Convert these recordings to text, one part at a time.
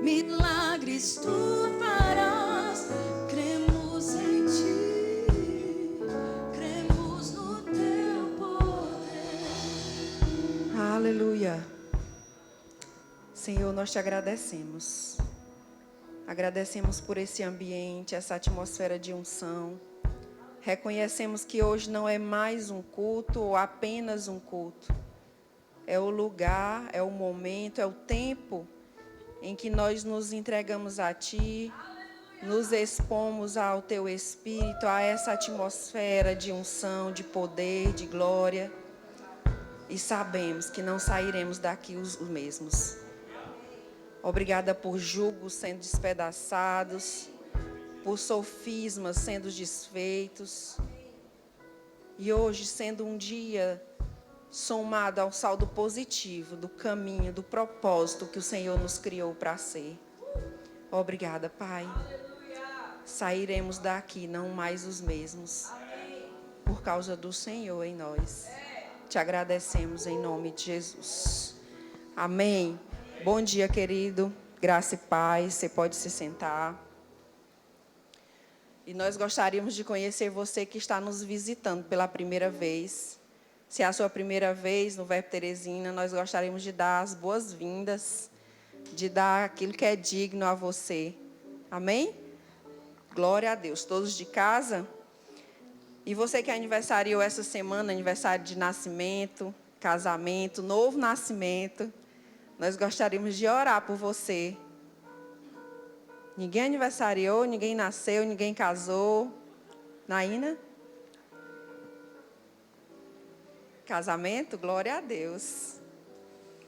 milagres tu farás. Cremos em ti, cremos no teu poder. Aleluia. Senhor, nós te agradecemos. Agradecemos por esse ambiente, essa atmosfera de unção. Reconhecemos que hoje não é mais um culto ou apenas um culto. É o lugar, é o momento, é o tempo em que nós nos entregamos a Ti, nos expomos ao Teu Espírito, a essa atmosfera de unção, de poder, de glória. E sabemos que não sairemos daqui os mesmos. Obrigada por julgos sendo despedaçados, por sofismas sendo desfeitos. E hoje sendo um dia somado ao saldo positivo do caminho, do propósito que o Senhor nos criou para ser. Obrigada, Pai. Sairemos daqui não mais os mesmos, por causa do Senhor em nós. Te agradecemos em nome de Jesus. Amém. Bom dia, querido. Graça e paz. Você pode se sentar. E nós gostaríamos de conhecer você que está nos visitando pela primeira vez. Se é a sua primeira vez no Verbo Teresina, nós gostaríamos de dar as boas-vindas, de dar aquilo que é digno a você. Amém? Glória a Deus. Todos de casa? E você que aniversariou essa semana, aniversário de nascimento, casamento, novo nascimento, nós gostaríamos de orar por você. Ninguém aniversariou, ninguém nasceu, ninguém casou. Naína? Casamento? Glória a Deus.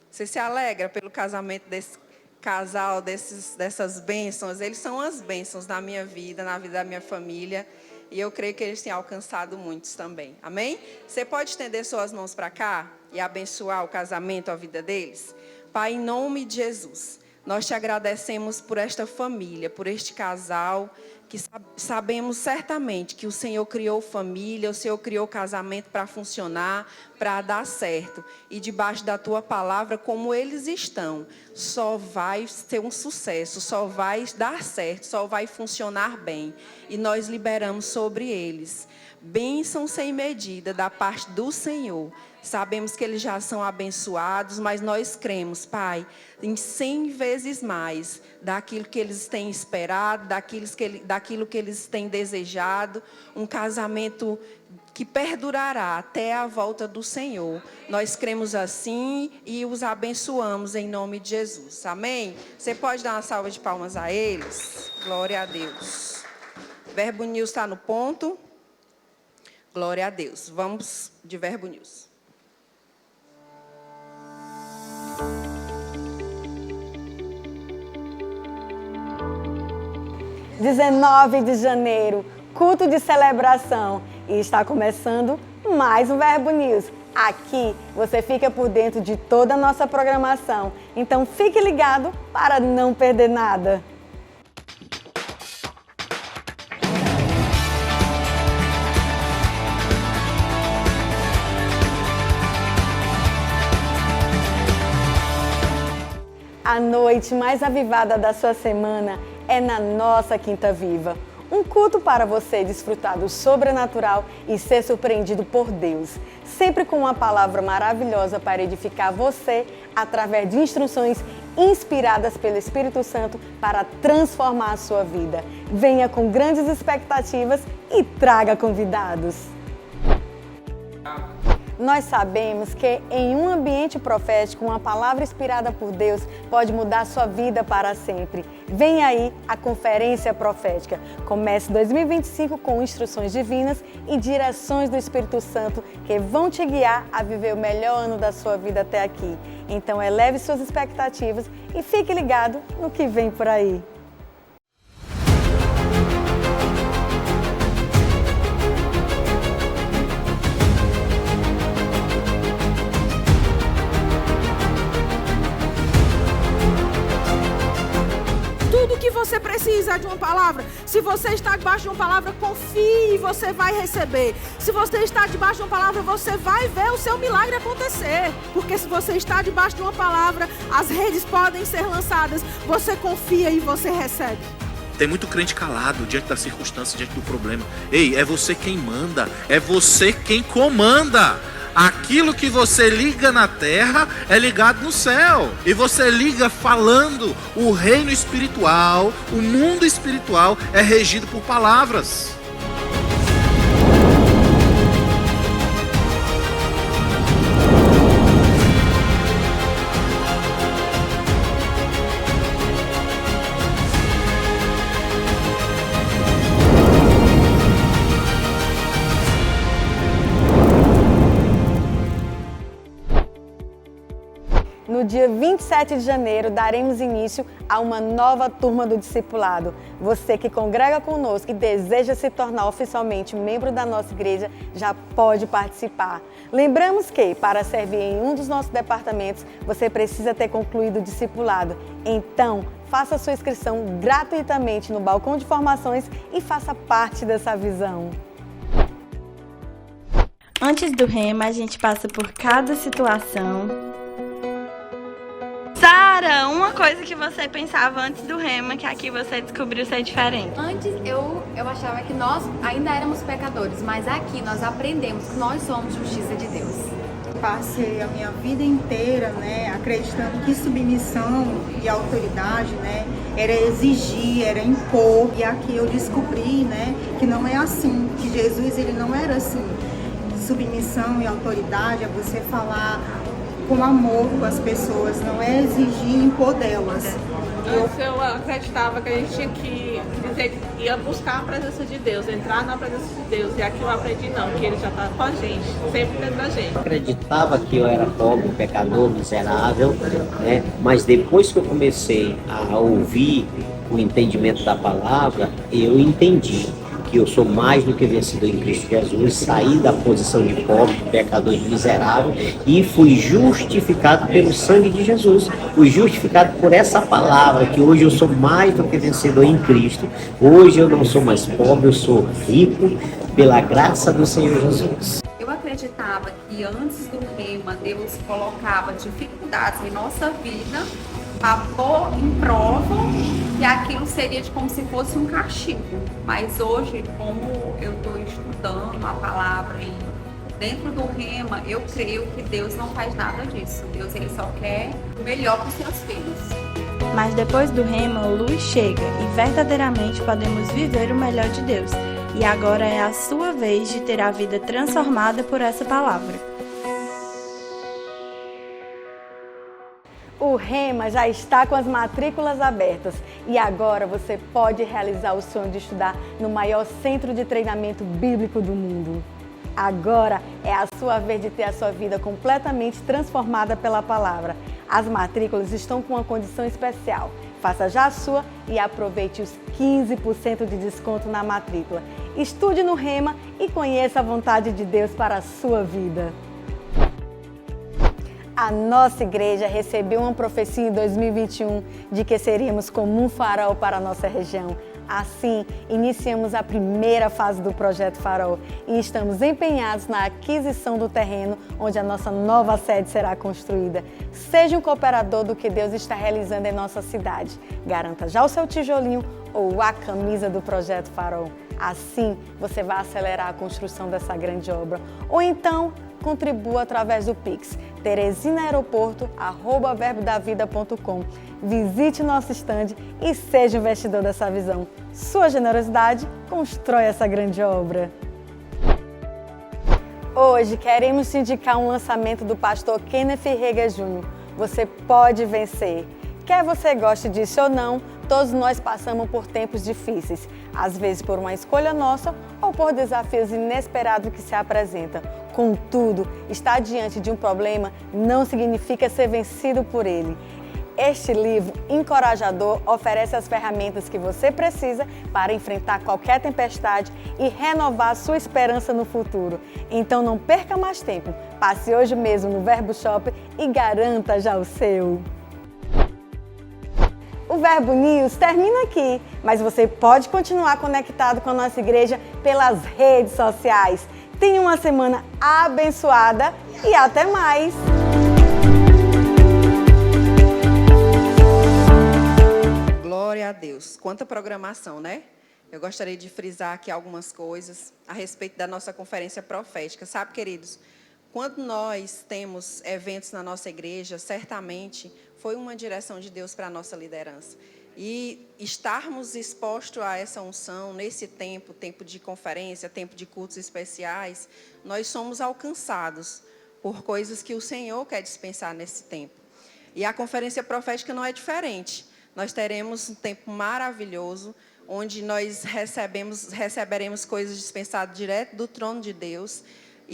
Você se alegra pelo casamento desse casal, dessas bênçãos? Eles são as bênçãos na minha vida, na vida da minha família. E eu creio que eles têm alcançado muitos também. Amém? Você pode estender suas mãos para cá e abençoar o casamento, a vida deles? Pai, em nome de Jesus, nós te agradecemos por esta família, por este casal, que sabemos certamente que o Senhor criou família, o Senhor criou casamento para funcionar, para dar certo. E debaixo da tua palavra, como eles estão, só vai ser um sucesso, só vai dar certo, só vai funcionar bem. E nós liberamos sobre eles bênção sem medida da parte do Senhor. Sabemos que eles já são abençoados, mas nós cremos, Pai, em 100 vezes mais daquilo que eles têm esperado, daquilo que eles têm desejado, um casamento que perdurará até a volta do Senhor. Nós cremos assim e os abençoamos em nome de Jesus. Amém? Você pode dar uma salva de palmas a eles? Glória a Deus. Verbo News está no ponto. Glória a Deus. Vamos de Verbo News. Dia 19 de janeiro, culto de celebração. E está começando mais um Verbo News. Aqui você fica por dentro de toda a nossa programação. Então fique ligado para não perder nada. A noite mais avivada da sua semana é na nossa Quinta Viva. Um culto para você desfrutar do sobrenatural e ser surpreendido por Deus. Sempre com uma palavra maravilhosa para edificar você através de instruções inspiradas pelo Espírito Santo para transformar a sua vida. Venha com grandes expectativas e traga convidados. Nós sabemos que em um ambiente profético, uma palavra inspirada por Deus pode mudar a sua vida para sempre. Vem aí a Conferência Profética. Comece 2025 com instruções divinas e direções do Espírito Santo que vão te guiar a viver o melhor ano da sua vida até aqui. Então eleve suas expectativas e fique ligado no que vem por aí. você precisa de uma palavra. Se você está debaixo de uma palavra, confie e você vai receber. Se você está debaixo de uma palavra, você vai ver o seu milagre acontecer. Porque se você está debaixo de uma palavra, as redes podem ser lançadas. Você confia e você recebe. Tem muito crente calado diante da circunstância, diante do problema. Ei, é você quem manda, é você quem comanda. Aquilo que você liga na terra é ligado no céu. E você liga falando. O reino espiritual, o mundo espiritual é regido por palavras. No dia 27 de janeiro, daremos início a uma nova turma do discipulado. Você que congrega conosco e deseja se tornar oficialmente membro da nossa igreja, já pode participar. Lembramos que, para servir em um dos nossos departamentos, você precisa ter concluído o discipulado. Então, faça sua inscrição gratuitamente no balcão de formações e faça parte dessa visão. Antes do rema, a gente passa por cada situação. Sara, uma coisa que você pensava antes do rema, que aqui você descobriu ser diferente. Antes eu achava que nós ainda éramos pecadores, mas aqui nós aprendemos que nós somos justiça de Deus. Passei a minha vida inteira, né, acreditando que submissão e autoridade, né, era exigir, era impor. E aqui eu descobri, né, que não é assim, que Jesus ele não era assim. Submissão e autoridade é você falar com amor com as pessoas, não é exigir e impor delas. Eu acreditava que a gente tinha que dizer que ia buscar a presença de Deus, entrar na presença de Deus. E aqui eu aprendi não, que Ele já está com a gente, sempre dentro da gente. Eu acreditava que eu era pobre, pecador, miserável, né? Mas depois que eu comecei a ouvir o entendimento da palavra, eu entendi que eu sou mais do que vencedor em Cristo Jesus, saí da posição de pobre, de pecador, de miserável e fui justificado pelo sangue de Jesus. Fui justificado por essa palavra, que hoje eu sou mais do que vencedor em Cristo. Hoje eu não sou mais pobre, eu sou rico pela graça do Senhor Jesus. Eu acreditava que antes do rema, Deus colocava dificuldades em nossa vida para pôr em prova, que aquilo seria como se fosse um castigo. Mas hoje, como eu estou estudando a palavra e dentro do rema, eu creio que Deus não faz nada disso. Deus ele só quer o melhor para os seus filhos. Mas depois do rema, a luz chega e verdadeiramente podemos viver o melhor de Deus. E agora é a sua vez de ter a vida transformada por essa palavra. O Rema já está com as matrículas abertas e agora você pode realizar o sonho de estudar no maior centro de treinamento bíblico do mundo. Agora é a sua vez de ter a sua vida completamente transformada pela palavra. As matrículas estão com uma condição especial. Faça já a sua e aproveite os 15% de desconto na matrícula. Estude no Rema e conheça a vontade de Deus para a sua vida. A nossa igreja recebeu uma profecia em 2021 de que seríamos como um farol para a nossa região. Assim, iniciamos a primeira fase do Projeto Farol e estamos empenhados na aquisição do terreno onde a nossa nova sede será construída. Seja um cooperador do que Deus está realizando em nossa cidade. Garanta já o seu tijolinho ou a camisa do Projeto Farol. Assim, você vai acelerar a construção dessa grande obra. Ou então, contribua através do Pix, teresinaeroporto@verbodavida.com. Visite nosso estande e seja investidor dessa visão. Sua generosidade constrói essa grande obra. Hoje queremos te indicar um lançamento do pastor Kenneth Rega Jr. Você pode vencer. Quer você goste disso ou não, todos nós passamos por tempos difíceis, às vezes por uma escolha nossa ou por desafios inesperados que se apresentam. Contudo, estar diante de um problema não significa ser vencido por ele. Este livro encorajador oferece as ferramentas que você precisa para enfrentar qualquer tempestade e renovar sua esperança no futuro. Então não perca mais tempo, passe hoje mesmo no Verbo Shop e garanta já o seu. O Verbo News termina aqui, mas você pode continuar conectado com a nossa igreja pelas redes sociais. Tenha uma semana abençoada e até mais! Glória a Deus. Quanta programação, né? Eu gostaria de frisar aqui algumas coisas a respeito da nossa conferência profética. Sabe, queridos, quando nós temos eventos na nossa igreja, certamente foi uma direção de Deus para a nossa liderança. E estarmos expostos a essa unção nesse tempo de conferência, tempo de cultos especiais, nós somos alcançados por coisas que o Senhor quer dispensar nesse tempo. E a conferência profética não é diferente. Nós teremos um tempo maravilhoso, onde nós receberemos coisas dispensadas direto do trono de Deus.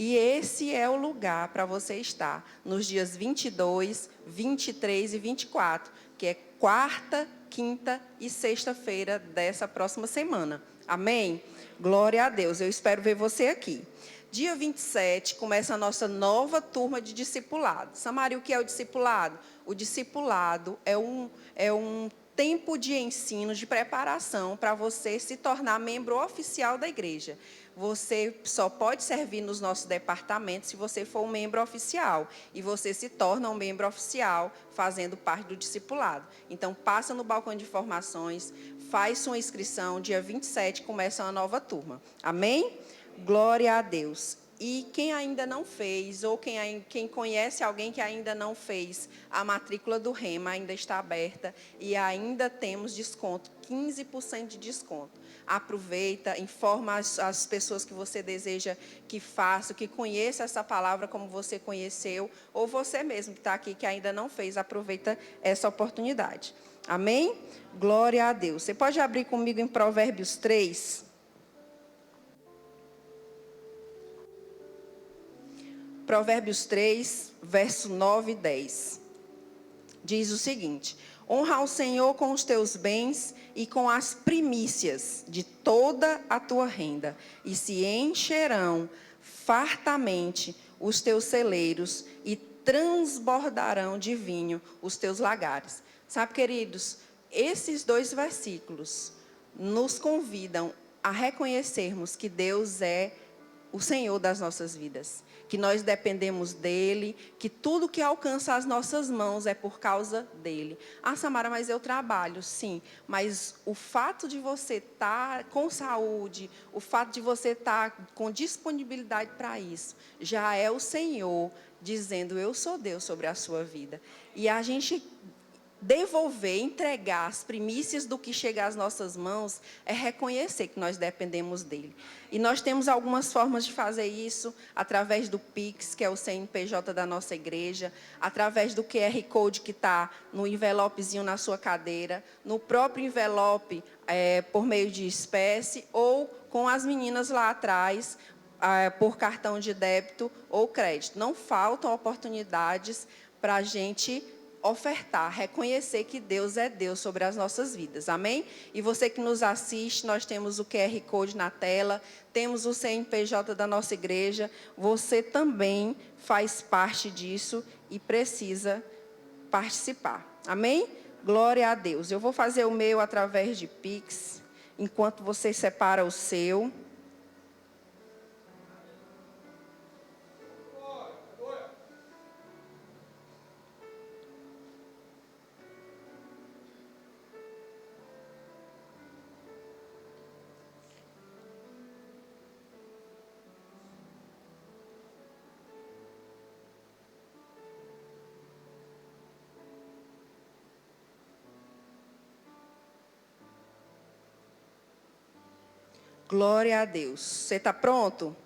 E esse é o lugar para você estar, nos dias 22, 23 e 24, que é quarta, quinta e sexta-feira dessa próxima semana. Amém? Glória a Deus. Eu espero ver você aqui. Dia 27 começa a nossa nova turma de discipulado. Samaria, o que é o discipulado? O discipulado é um tempo de ensino, de preparação para você se tornar membro oficial da igreja. Você só pode servir nos nossos departamentos se você for um membro oficial. E você se torna um membro oficial fazendo parte do discipulado. Então, passa no balcão de informações, faz sua inscrição. Dia 27 começa uma nova turma. Amém? Glória a Deus. E quem ainda não fez, ou quem conhece alguém que ainda não fez, a matrícula do Rema ainda está aberta e ainda temos desconto, 15% de desconto. Aproveita, informa as pessoas que você deseja que faça, que conheça essa palavra como você conheceu, ou você mesmo que está aqui que ainda não fez, aproveita essa oportunidade. Amém? Glória a Deus. Você pode abrir comigo em Provérbios 3? Provérbios 3, verso 9 e 10. Diz o seguinte: honra ao Senhor com os teus bens e com as primícias de toda a tua renda, e se encherão fartamente os teus celeiros e transbordarão de vinho os teus lagares. Sabe, queridos, esses dois versículos nos convidam a reconhecermos que Deus é o Senhor das nossas vidas, que nós dependemos dEle, que tudo que alcança as nossas mãos é por causa dEle. Ah, Samara, mas eu trabalho, sim, mas o fato de você estar com saúde, o fato de você estar com disponibilidade para isso, já é o Senhor dizendo, eu sou Deus sobre a sua vida. E a gente devolver, entregar as primícias do que chega às nossas mãos é reconhecer que nós dependemos dele. E nós temos algumas formas de fazer isso, através do Pix, que é o CNPJ da nossa igreja, através do QR Code que está no envelopezinho na sua cadeira, no próprio envelope, por meio de espécie, ou com as meninas lá atrás, por cartão de débito ou crédito. Não faltam oportunidades para a gente ofertar, reconhecer que Deus é Deus sobre as nossas vidas, amém? E você que nos assiste, nós temos o QR Code na tela, temos o CNPJ da nossa igreja, você também faz parte disso e precisa participar, amém? Glória a Deus. Eu vou fazer o meu através de Pix, enquanto você separa o seu. Glória a Deus. Você está pronto?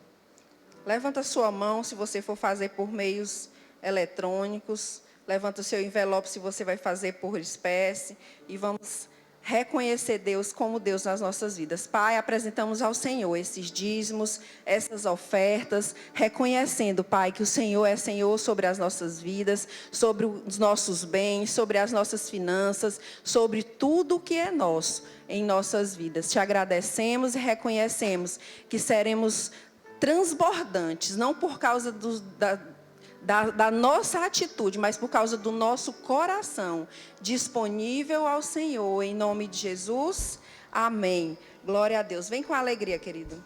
Levanta a sua mão se você for fazer por meios eletrônicos. Levanta o seu envelope se você vai fazer por espécie. E vamos reconhecer Deus como Deus nas nossas vidas. Pai, apresentamos ao Senhor esses dízimos, essas ofertas, reconhecendo, Pai, que o Senhor é Senhor sobre as nossas vidas, sobre os nossos bens, sobre as nossas finanças, sobre tudo que é nosso em nossas vidas. Te agradecemos e reconhecemos que seremos transbordantes, não por causa da nossa atitude, mas por causa do nosso coração disponível ao Senhor. Em nome de Jesus, amém. Glória a Deus. Vem com alegria, querido.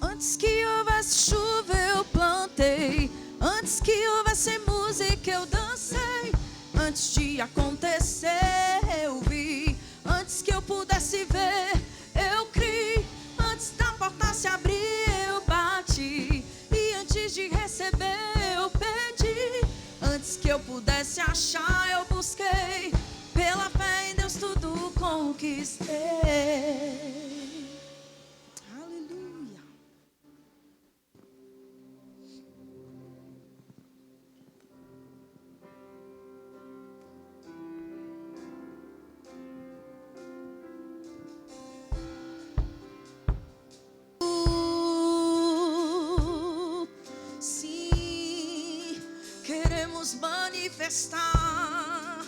Antes que houvesse chuva eu plantei, antes que houvesse música eu dancei, antes de acontecer eu vi, antes que eu pudesse ver eu criei, antes da porta se abrir eu bati, e antes de receber eu pedi, antes que eu pudesse achar eu busquei, pela fé em Deus tudo conquistei. Manifestar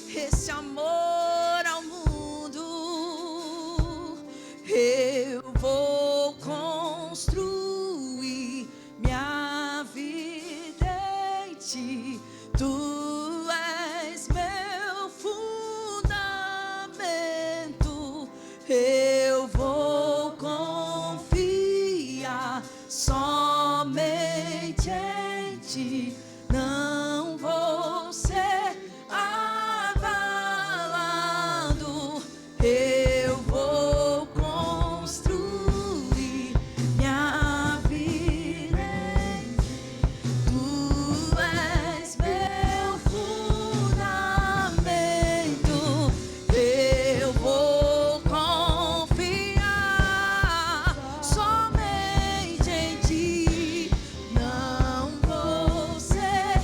esse amor ao mundo. Eu vou construir minha vida em ti. Tu és meu fundamento. Eu vou confiar somente em ti. Não vou ser abalado, eu vou construir minha vida em ti. Tu és meu fundamento, eu vou confiar somente em ti. Não vou ser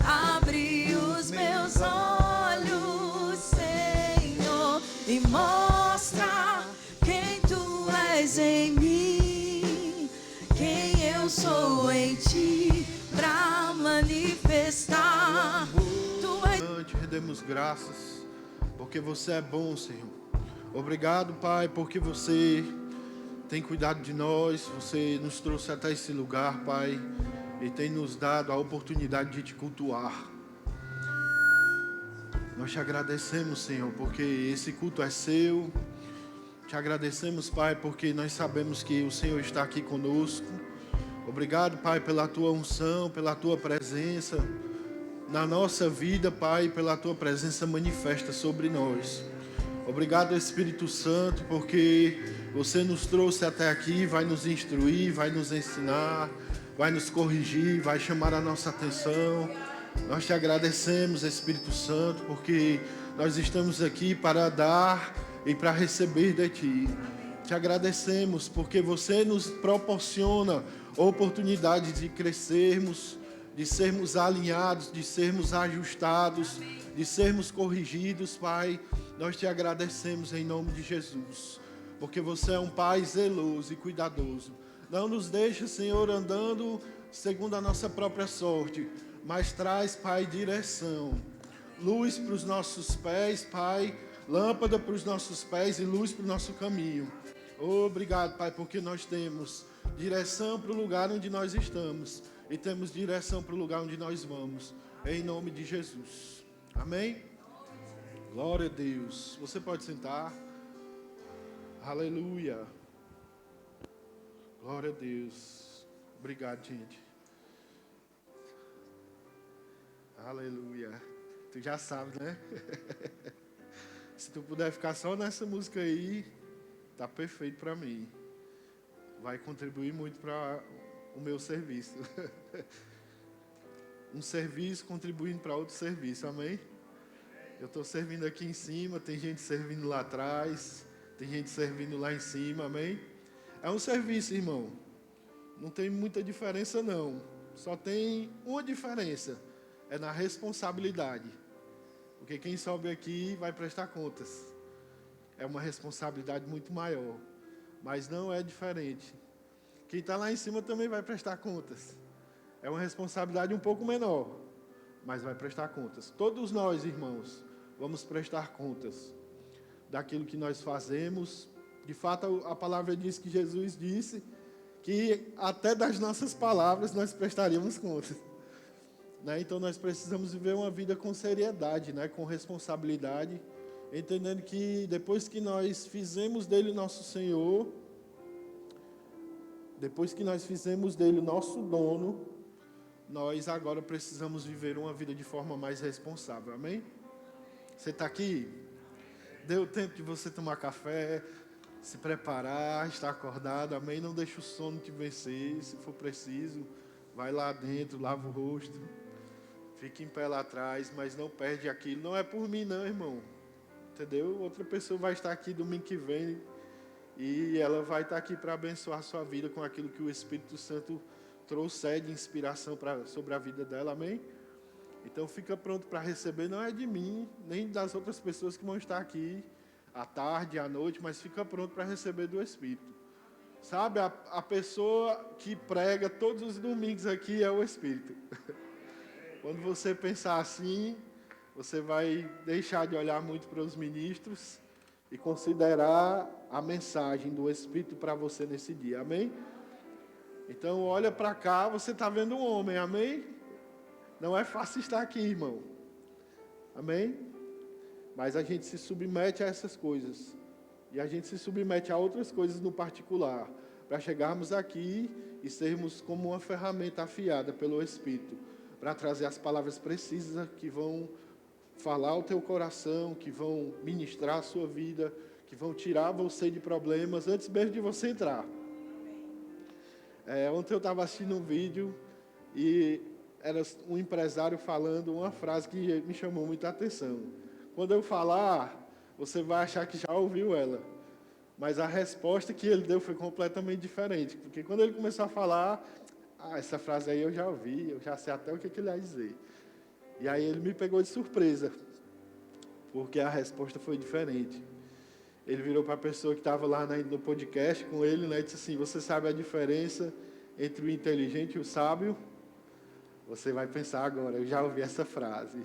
abri os meus olhos, Senhor, e mostra quem tu és em mim, quem eu sou em ti, pra manifestar. Tu és... Te rendemos graças, porque você é bom, Senhor. Obrigado, Pai, porque você tem cuidado de nós, você nos trouxe até esse lugar, Pai, e tem nos dado a oportunidade de te cultuar. Nós te agradecemos, Senhor, porque esse culto é seu. Te agradecemos, Pai, porque nós sabemos que o Senhor está aqui conosco. Obrigado, Pai, pela tua unção, pela tua presença na nossa vida, Pai, pela tua presença manifesta sobre nós. Obrigado, Espírito Santo, porque você nos trouxe até aqui, vai nos instruir, vai nos ensinar, vai nos corrigir, vai chamar a nossa atenção. Nós te agradecemos, Espírito Santo, porque nós estamos aqui para dar e para receber de ti. Te agradecemos porque você nos proporciona oportunidade de crescermos, de sermos alinhados, de sermos ajustados, de sermos corrigidos, Pai. Nós te agradecemos em nome de Jesus, porque você é um Pai zeloso e cuidadoso. Não nos deixa, Senhor, andando segundo a nossa própria sorte, mas traz, Pai, direção. Luz para os nossos pés, Pai, lâmpada para os nossos pés e luz para o nosso caminho. Obrigado, Pai, porque nós temos direção para o lugar onde nós estamos e temos direção para o lugar onde nós vamos, em nome de Jesus. Amém? Glória a Deus. Você pode sentar. Aleluia. Glória a Deus. Obrigado, gente. Aleluia. Tu já sabe, né? Se tu puder ficar só nessa música aí, tá perfeito para mim. Vai contribuir muito para o meu serviço. Um serviço contribuindo para outro serviço, amém? Eu estou servindo aqui em cima, tem gente servindo lá atrás, tem gente servindo lá em cima, amém? É um serviço, irmão. Não tem muita diferença, não. Só tem uma diferença. É na responsabilidade. Porque quem sobe aqui vai prestar contas. É uma responsabilidade muito maior. Mas não é diferente. Quem está lá em cima também vai prestar contas. É uma responsabilidade um pouco menor, mas vai prestar contas. Todos nós, irmãos, vamos prestar contas daquilo que nós fazemos. De fato, a palavra diz que Jesus disse que até das nossas palavras nós prestaríamos contas. Né? Então nós precisamos viver uma vida com seriedade, né? Com responsabilidade, entendendo que depois que nós fizemos dele nosso Senhor, depois que nós fizemos dele nosso dono, nós agora precisamos viver uma vida de forma mais responsável, amém? Você está aqui? Deu tempo de você tomar café, se preparar, estar acordado, amém? Não deixe o sono te vencer, se for preciso, vai lá dentro, lava o rosto, fique em pé lá atrás, mas não perde aquilo. Não é por mim não, irmão, entendeu? Outra pessoa vai estar aqui domingo que vem e ela vai estar aqui para abençoar a sua vida com aquilo que o Espírito Santo trouxe de inspiração sobre a vida dela, amém? Então fica pronto para receber, não é de mim, nem das outras pessoas que vão estar aqui à tarde, à noite, mas fica pronto para receber do Espírito. Sabe, a pessoa que prega todos os domingos aqui é o Espírito. Quando você pensar assim, você vai deixar de olhar muito para os ministros e considerar a mensagem do Espírito para você nesse dia, amém? Então olha para cá, você está vendo um homem, amém? Não é fácil estar aqui, irmão, amém? Mas a gente se submete a essas coisas. E a gente se submete a outras coisas no particular. Para chegarmos aqui e sermos como uma ferramenta afiada pelo Espírito. Para trazer as palavras precisas que vão falar o teu coração, que vão ministrar a sua vida, que vão tirar você de problemas antes mesmo de você entrar. Ontem eu estava assistindo um vídeo e era um empresário falando uma frase que me chamou muita atenção. Quando eu falar, você vai achar que já ouviu ela. Mas a resposta que ele deu foi completamente diferente. Porque quando ele começou a falar, essa frase aí eu já ouvi, eu já sei até o que ele ia dizer. E aí ele me pegou de surpresa, porque a resposta foi diferente. Ele virou para a pessoa que estava lá no podcast com ele, né, e disse assim: você sabe a diferença entre o inteligente e o sábio? Você vai pensar agora, eu já ouvi essa frase.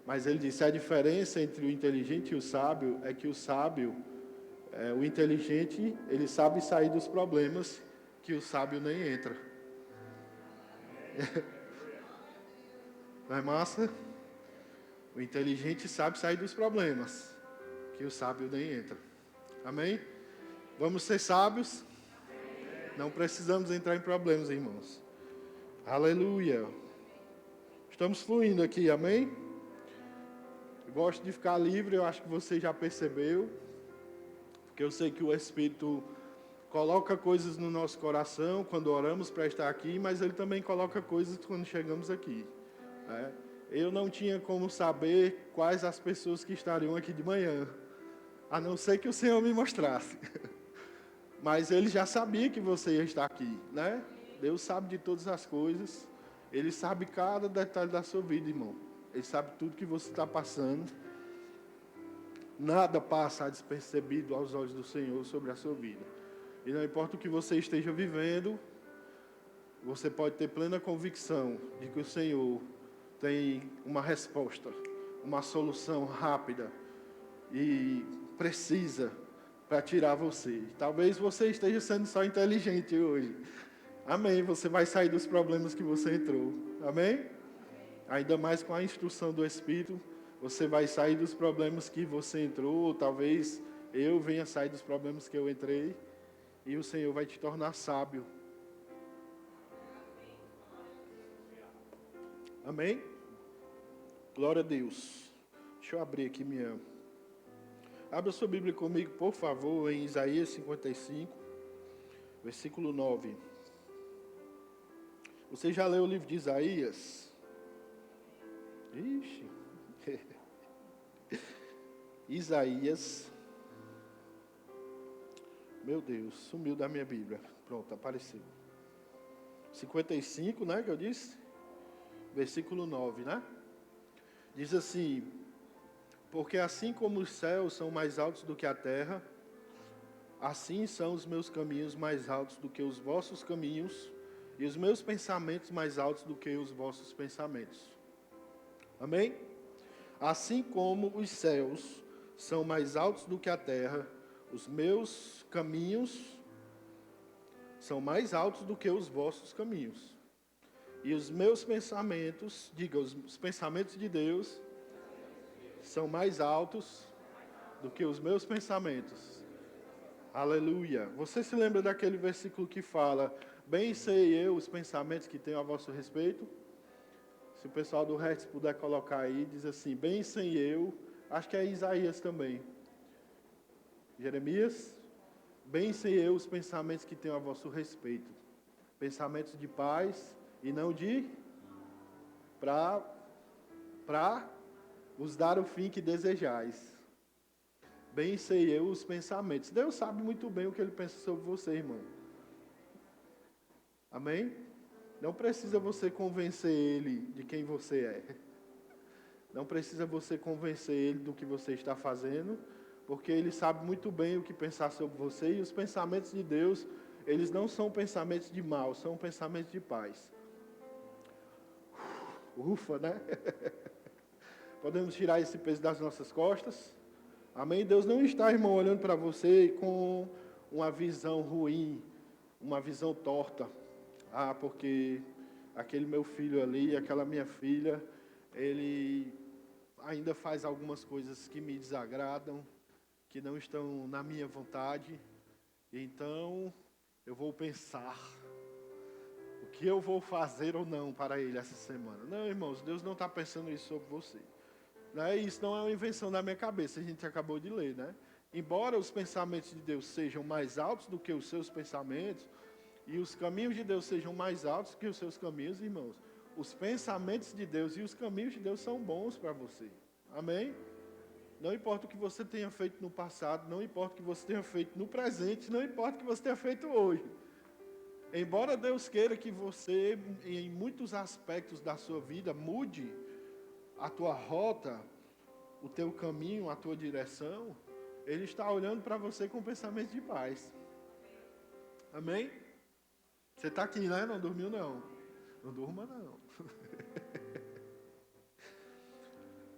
Mas ele disse: a diferença entre o inteligente e o sábio é que o sábio, o inteligente, ele sabe sair dos problemas que o sábio nem entra. Não é massa? O inteligente sabe sair dos problemas que o sábio nem entra. Amém? Vamos ser sábios? Não precisamos entrar em problemas, irmãos. Aleluia. Estamos fluindo aqui, amém? Eu gosto de ficar livre, eu acho que você já percebeu. Porque eu sei que o Espírito coloca coisas no nosso coração quando oramos para estar aqui, mas Ele também coloca coisas quando chegamos aqui. Eu não tinha como saber quais as pessoas que estariam aqui de manhã, a não ser que o Senhor me mostrasse. Mas Ele já sabia que você ia estar aqui, né? Deus sabe de todas as coisas. Ele sabe cada detalhe da sua vida, irmão. Ele sabe tudo que você está passando. Nada passa despercebido aos olhos do Senhor sobre a sua vida. E não importa o que você esteja vivendo, você pode ter plena convicção de que o Senhor tem uma resposta, uma solução rápida e precisa para tirar você. Talvez você esteja sendo só inteligente hoje. Amém. Você vai sair dos problemas que você entrou. Amém? Ainda mais com a instrução do Espírito, você vai sair dos problemas que você entrou, ou talvez eu venha sair dos problemas que eu entrei, e o Senhor vai te tornar sábio. Amém? Glória a Deus. Deixa eu abrir aqui minha... Abra sua Bíblia comigo, por favor, em Isaías 55, versículo 9. Você já leu o livro de Isaías? Ixi. Isaías. Meu Deus, sumiu da minha Bíblia. Pronto, apareceu. 55, né, que eu disse? Versículo 9, né? Diz assim: porque assim como os céus são mais altos do que a terra, assim são os meus caminhos mais altos do que os vossos caminhos, e os meus pensamentos mais altos do que os vossos pensamentos. Amém? Assim como os céus são mais altos do que a terra, os meus caminhos são mais altos do que os vossos caminhos. E os meus pensamentos, diga, os pensamentos de Deus são mais altos do que os meus pensamentos. Aleluia. Você se lembra daquele versículo que fala: bem sei eu os pensamentos que tenho a vosso respeito? Se o pessoal do Hertz puder colocar aí, diz assim: bem sei eu, acho que é Isaías também. Jeremias: bem sei eu os pensamentos que tenho a vosso respeito. Pensamentos de paz e não de... para vos dar o fim que desejais. Bem sei eu os pensamentos. Deus sabe muito bem o que Ele pensa sobre você, irmão. Amém? Não precisa você convencer Ele de quem você é. Não precisa você convencer Ele do que você está fazendo, porque Ele sabe muito bem o que pensar sobre você. E os pensamentos de Deus, eles não são pensamentos de mal, são pensamentos de paz. Ufa, né? Podemos tirar esse peso das nossas costas. Amém? Deus não está, irmão, olhando para você com uma visão ruim, uma visão torta. Ah, porque aquele meu filho ali, aquela minha filha, ele ainda faz algumas coisas que me desagradam, que não estão na minha vontade. Então, eu vou pensar o que eu vou fazer ou não para ele essa semana. Não, irmãos, Deus não está pensando isso sobre você. Isso não é uma invenção da minha cabeça, a gente acabou de ler, né? Embora os pensamentos de Deus sejam mais altos do que os seus pensamentos, e os caminhos de Deus sejam mais altos que os seus caminhos, irmãos, os pensamentos de Deus e os caminhos de Deus são bons para você. Amém? Não importa o que você tenha feito no passado, não importa o que você tenha feito no presente, não importa o que você tenha feito hoje. Embora Deus queira que você, em muitos aspectos da sua vida, mude a tua rota, o teu caminho, a tua direção, Ele está olhando para você com pensamento de paz. Amém? Você está aqui, né? Não dormiu, não. Não durma, não.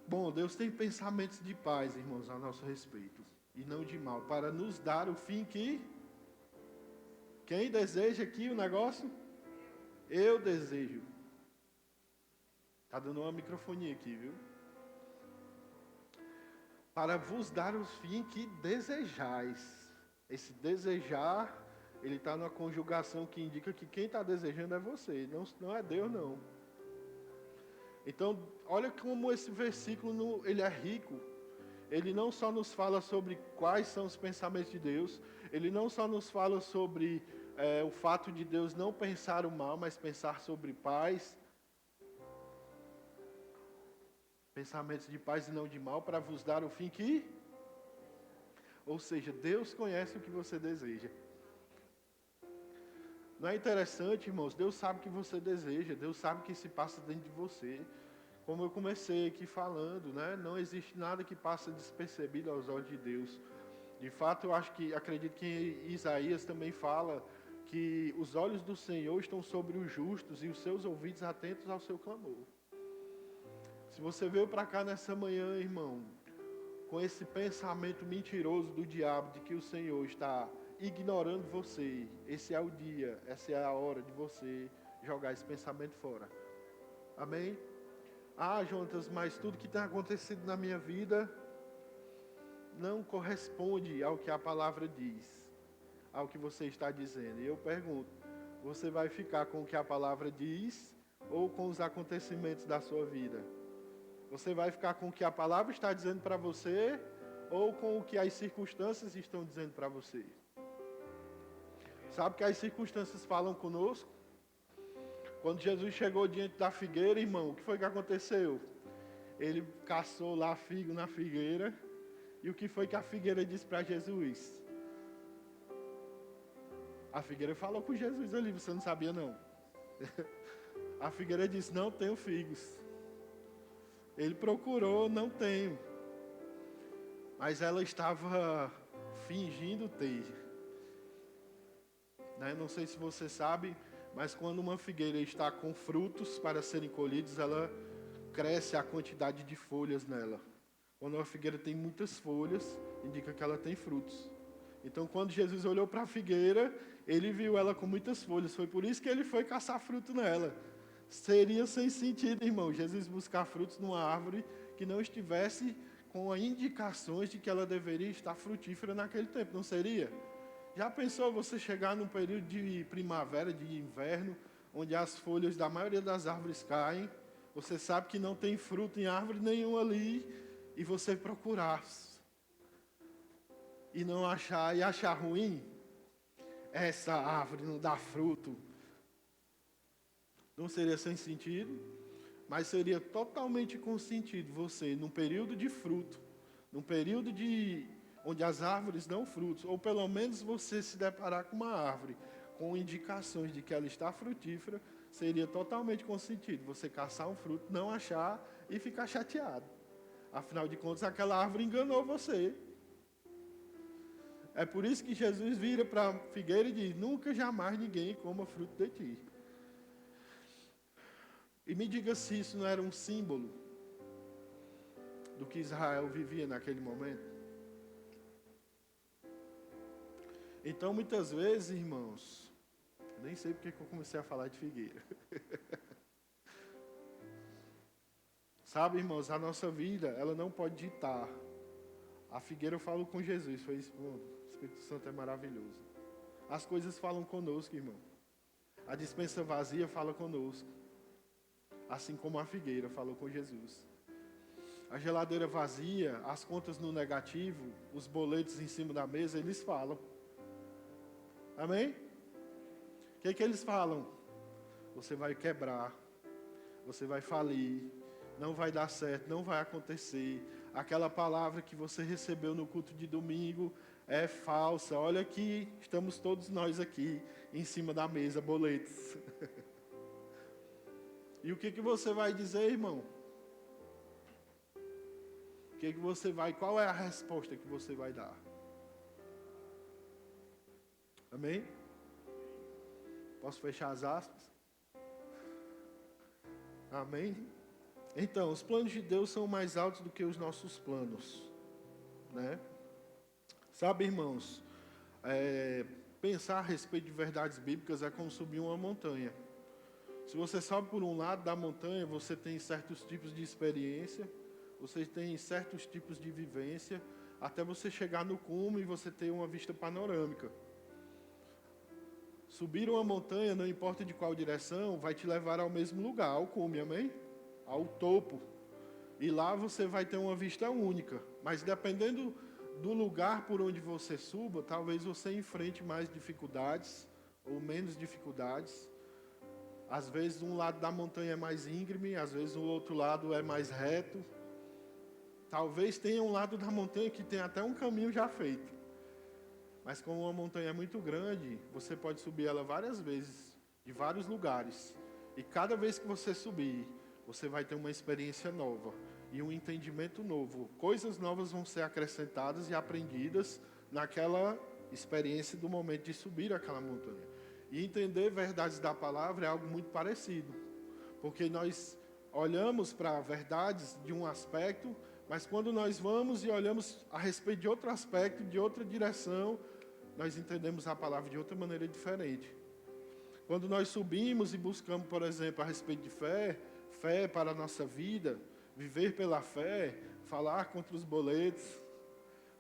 Bom, Deus tem pensamentos de paz, irmãos, a nosso respeito, e não de mal, para nos dar o fim que... Quem deseja aqui o negócio? Eu desejo. Está dando uma microfonia aqui, viu? Para vos dar o fim que desejais. Esse desejar, ele está numa conjugação que indica que quem está desejando é você, não é Deus, não. Então, olha como esse versículo ele é rico. Ele não só nos fala sobre quais são os pensamentos de Deus, ele não só nos fala sobre o fato de Deus não pensar o mal, mas pensar sobre paz. Pensamentos de paz e não de mal, para vos dar o fim que... Ou seja, Deus conhece o que você deseja. Não é interessante, irmãos? Deus sabe o que você deseja, Deus sabe o que se passa dentro de você. Como eu comecei aqui falando, né? Não existe nada que passa despercebido aos olhos de Deus. De fato, acredito que Isaías também fala que os olhos do Senhor estão sobre os justos e os seus ouvidos atentos ao seu clamor. Se você veio para cá nessa manhã, irmão, com esse pensamento mentiroso do diabo de que o Senhor está ignorando você, esse é o dia, essa é a hora de você jogar esse pensamento fora. Amém? Ah, Jonatas, mas tudo que tem acontecido na minha vida não corresponde ao que a palavra diz, ao que você está dizendo. E eu pergunto, você vai ficar com o que a palavra diz ou com os acontecimentos da sua vida? Você vai ficar com o que a palavra está dizendo para você ou com o que as circunstâncias estão dizendo para você? Sabe que as circunstâncias falam conosco? Quando Jesus chegou diante da figueira, irmão, o que foi que aconteceu? Ele caçou lá figo na figueira. E o que foi que a figueira disse para Jesus? A figueira falou com Jesus ali, você não sabia não. A figueira disse, não tenho figos. Ele procurou, não tenho. Mas ela estava fingindo ter. Não sei se você sabe, Mas quando uma figueira está com frutos para serem colhidos, ela cresce a quantidade de folhas nela. Quando uma figueira tem muitas folhas, indica que ela tem frutos. Então, quando Jesus olhou para a figueira, ele viu ela com muitas folhas. Foi por isso que ele foi caçar fruto nela. Seria sem sentido, irmão, Jesus buscar frutos numa árvore que não estivesse com indicações de que ela deveria estar frutífera naquele tempo, não seria? Já pensou você chegar num período de primavera, de inverno, onde as folhas da maioria das árvores caem, você sabe que não tem fruto em árvore nenhuma ali, e você procurar e não achar, e achar ruim? Essa árvore não dá fruto. Não seria sem sentido, mas seria totalmente com sentido você, num período de fruto, num período onde as árvores dão frutos, ou pelo menos você se deparar com uma árvore com indicações de que ela está frutífera, seria totalmente com sentido você caçar um fruto, não achar e ficar chateado. Afinal de contas, aquela árvore enganou você. É por isso que Jesus vira para a figueira e diz: nunca jamais ninguém coma fruto de ti. E me diga se isso não era um símbolo do que Israel vivia naquele momento. Então, muitas vezes, irmãos, nem sei porque que eu comecei a falar de figueira. Sabe, irmãos, a nossa vida, ela não pode ditar. A figueira eu falo com Jesus, foi isso, o Espírito Santo é maravilhoso. As coisas falam conosco, irmão. A despensa vazia fala conosco. Assim como a figueira falou com Jesus. A geladeira vazia, as contas no negativo, os boletos em cima da mesa, eles falam. Amém? O que eles falam? Você vai quebrar, você vai falir, não vai dar certo, não vai acontecer. Aquela palavra que você recebeu no culto de domingo é falsa. Olha aqui, estamos todos nós aqui, em cima da mesa, boletos. E o que você vai dizer, irmão? Qual é a resposta que você vai dar? Amém? Posso fechar as aspas? Amém? Então, os planos de Deus são mais altos do que os nossos planos, né? Sabe, irmãos, pensar a respeito de verdades bíblicas é como subir uma montanha. Se você sobe por um lado da montanha, você tem certos tipos de experiência, você tem certos tipos de vivência, até você chegar no cume e você ter uma vista panorâmica. Subir uma montanha, não importa de qual direção, vai te levar ao mesmo lugar, ao cume, amém? Ao topo. E lá você vai ter uma vista única. Mas dependendo do lugar por onde você suba, talvez você enfrente mais dificuldades ou menos dificuldades. Às vezes um lado da montanha é mais íngreme, às vezes o outro lado é mais reto. Talvez tenha um lado da montanha que tem até um caminho já feito. Mas como uma montanha é muito grande, você pode subir ela várias vezes, de vários lugares. E cada vez que você subir, você vai ter uma experiência nova e um entendimento novo. Coisas novas vão ser acrescentadas e aprendidas naquela experiência do momento de subir aquela montanha. E entender verdades da palavra é algo muito parecido. Porque nós olhamos para verdades de um aspecto, mas quando nós vamos e olhamos a respeito de outro aspecto, de outra direção, nós entendemos a palavra de outra maneira diferente. Quando nós subimos e buscamos, por exemplo, a respeito de fé para a nossa vida, viver pela fé, falar contra os boletos,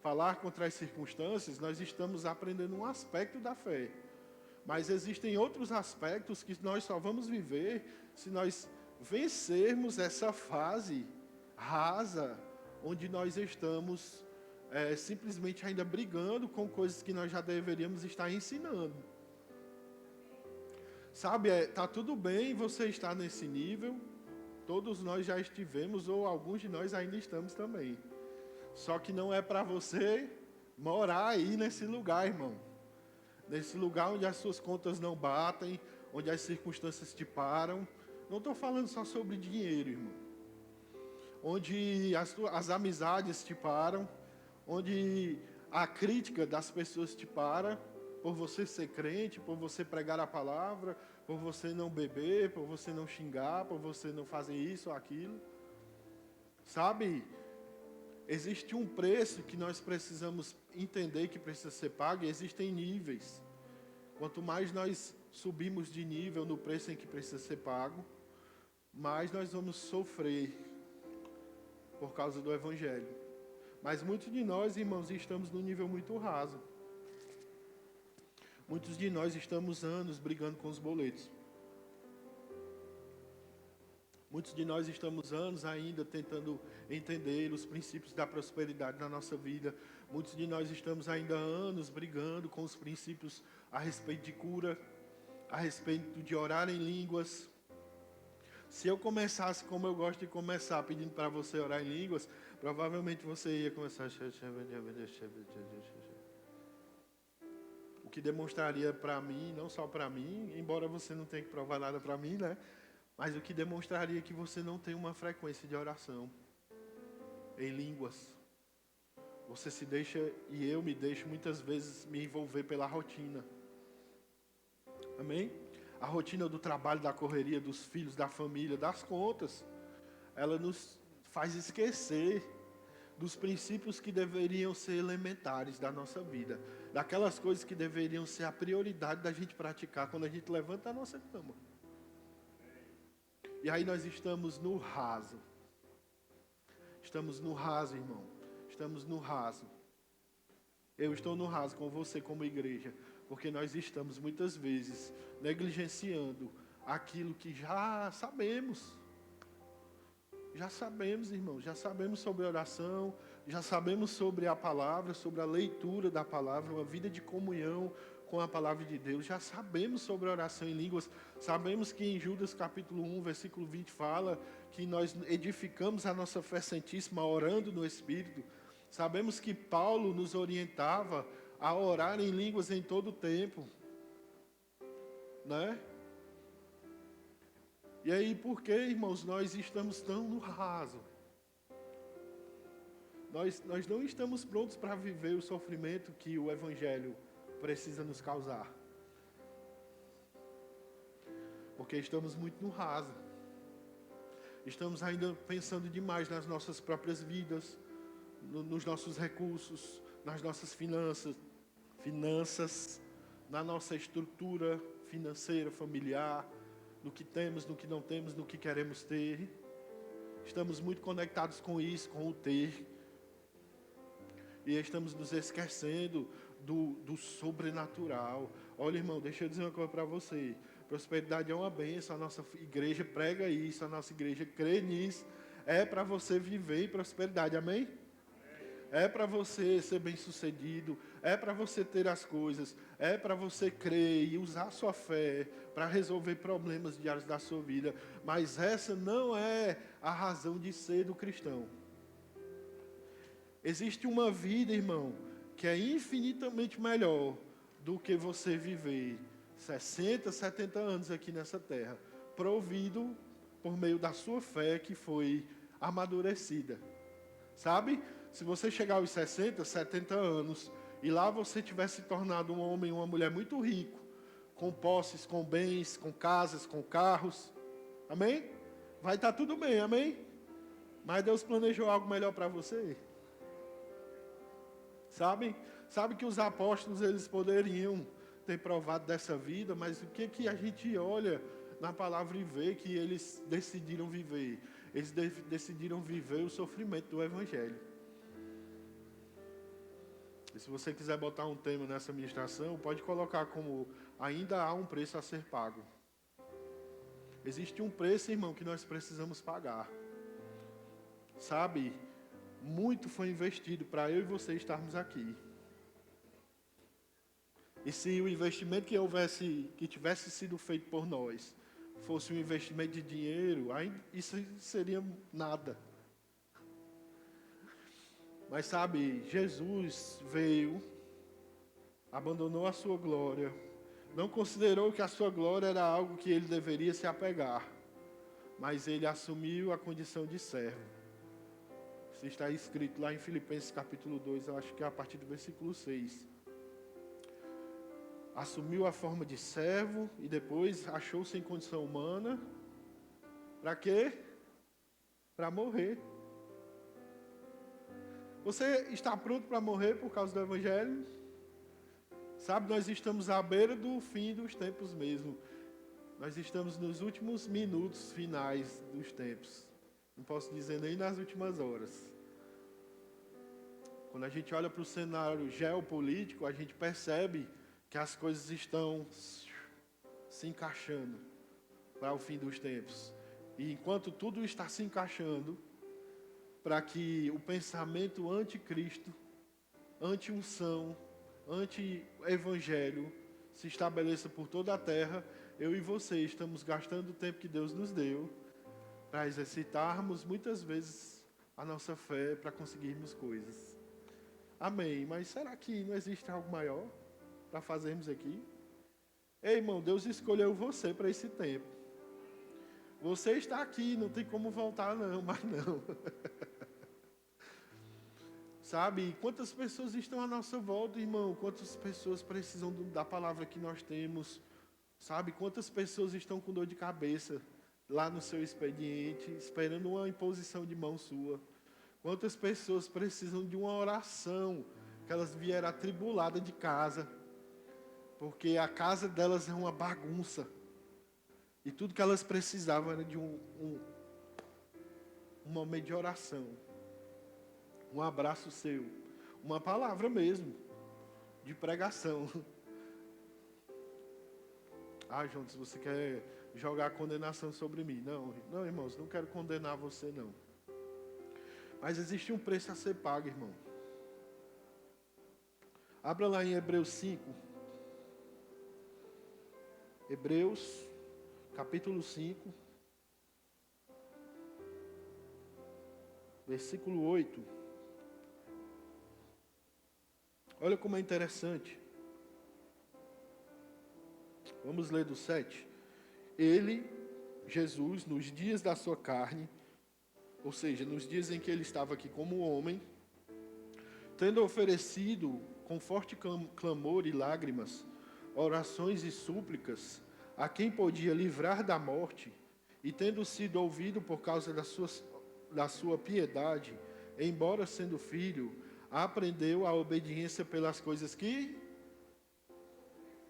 falar contra as circunstâncias, nós estamos aprendendo um aspecto da fé. Mas existem outros aspectos que nós só vamos viver se nós vencermos essa fase rasa, onde nós estamos simplesmente ainda brigando com coisas que nós já deveríamos estar ensinando. Sabe, tá tudo bem você estar nesse nível, todos nós já estivemos, ou alguns de nós ainda estamos também. Só que não é para você morar aí nesse lugar, irmão. Nesse lugar onde as suas contas não batem, onde as circunstâncias te param. Não estou falando só sobre dinheiro, irmão. Onde as amizades te param, onde a crítica das pessoas te para, por você ser crente, por você pregar a palavra, por você não beber, por você não xingar, por você não fazer isso ou aquilo. Sabe, existe um preço que nós precisamos entender que precisa ser pago, e existem níveis. Quanto mais nós subimos de nível no preço em que precisa ser pago, mais nós vamos sofrer por causa do Evangelho. Mas muitos de nós, irmãos, estamos num nível muito raso. Muitos de nós estamos anos brigando com os boletos. Muitos de nós estamos anos ainda tentando entender os princípios da prosperidade na nossa vida. Muitos de nós estamos ainda anos brigando com os princípios a respeito de cura, a respeito de orar em línguas. Se eu começasse como eu gosto de começar, pedindo para você orar em línguas, provavelmente você ia começar... O que demonstraria para mim, não só para mim, embora você não tenha que provar nada para mim, né? Mas o que demonstraria que você não tem uma frequência de oração em línguas. Você se deixa, e eu me deixo muitas vezes me envolver pela rotina. Amém? A rotina do trabalho, da correria, dos filhos, da família, das contas, ela nos faz esquecer dos princípios que deveriam ser elementares da nossa vida, daquelas coisas que deveriam ser a prioridade da gente praticar quando a gente levanta a nossa cama. E aí nós estamos no raso. Estamos no raso, irmão. Estamos no raso. Eu estou no raso com você como igreja, porque nós estamos muitas vezes negligenciando aquilo que já sabemos. Já sabemos, irmão, já sabemos sobre a oração, já sabemos sobre a palavra, sobre a leitura da palavra, uma vida de comunhão com a palavra de Deus. Já sabemos sobre a oração em línguas, sabemos que em Judas capítulo 1, versículo 20 fala que nós edificamos a nossa fé santíssima orando no Espírito. Sabemos que Paulo nos orientava a orar em línguas em todo o tempo, né? E aí, por que, irmãos, nós estamos tão no raso? Nós não estamos prontos para viver o sofrimento que o Evangelho precisa nos causar. Porque estamos muito no raso. Estamos ainda pensando demais nas nossas próprias vidas, nos nossos recursos, nas nossas finanças, na nossa estrutura financeira, familiar, no que temos, no que não temos, no que queremos ter. Estamos muito conectados com isso, com o ter. E estamos nos esquecendo do sobrenatural. Olha, irmão, deixa eu dizer uma coisa para você. Prosperidade é uma bênção, a nossa igreja prega isso, a nossa igreja crê nisso. É para você viver em prosperidade, amém? É para você ser bem-sucedido, é para você ter as coisas, é para você crer e usar a sua fé para resolver problemas diários da sua vida. Mas essa não é a razão de ser do cristão. Existe uma vida, irmão, que é infinitamente melhor do que você viver 60, 70 anos aqui nessa terra, provido por meio da sua fé que foi amadurecida. Sabe? Se você chegar aos 60, 70 anos e lá você tiver se tornado um homem ou uma mulher muito rico, com posses, com bens, com casas, com carros, amém? Vai estar tudo bem, amém? Mas Deus planejou algo melhor para você. Sabe que os apóstolos eles poderiam ter provado dessa vida, mas o que a gente olha na palavra e vê que eles decidiram viver? Eles decidiram viver o sofrimento do Evangelho. E se você quiser botar um tema nessa ministração, pode colocar como ainda há um preço a ser pago. Existe um preço, irmão, que nós precisamos pagar. Sabe, muito foi investido para eu e você estarmos aqui. E se o investimento que tivesse sido feito por nós fosse um investimento de dinheiro, isso seria nada. Mas sabe, Jesus veio, abandonou a sua glória, não considerou que a sua glória era algo que ele deveria se apegar, mas ele assumiu a condição de servo. Isso está escrito lá em Filipenses capítulo 2, eu acho que é a partir do versículo 6. assumiu a forma de servo e depois achou-se em condição humana. Para quê? Para morrer. Você está pronto para morrer por causa do Evangelho? Sabe, nós estamos à beira do fim dos tempos mesmo. Nós estamos nos últimos minutos finais dos tempos. Não posso dizer nem nas últimas horas. Quando a gente olha para o cenário geopolítico, a gente percebe que as coisas estão se encaixando para o fim dos tempos. E enquanto tudo está se encaixando para que o pensamento anticristo, anti-unção, anti-evangelho se estabeleça por toda a terra, eu e você estamos gastando o tempo que Deus nos deu para exercitarmos muitas vezes a nossa fé para conseguirmos coisas. Amém. Mas será que não existe algo maior para fazermos aqui? Ei, irmão, Deus escolheu você para esse tempo. Você está aqui, não tem como voltar não, mas não. Sabe, quantas pessoas estão à nossa volta, irmão? Quantas pessoas precisam da palavra que nós temos? Sabe, quantas pessoas estão com dor de cabeça lá no seu expediente, esperando uma imposição de mão sua? Quantas pessoas precisam de uma oração, que elas vieram atribuladas de casa, porque a casa delas é uma bagunça. E tudo que elas precisavam era de um momento de oração. Um abraço seu. Uma palavra mesmo. De pregação. Ah, João, se você quer jogar condenação sobre mim. Não, irmãos, não quero condenar você, não. Mas existe um preço a ser pago, irmão. Abra lá em Hebreus 5. Hebreus, capítulo 5. Versículo 8. Olha como é interessante. Vamos ler do 7. Ele, Jesus, nos dias da sua carne, ou seja, nos dias em que ele estava aqui como homem, tendo oferecido com forte clamor e lágrimas, orações e súplicas, a quem podia livrar da morte, e tendo sido ouvido por causa da sua piedade, embora sendo filho, aprendeu a obediência pelas coisas que,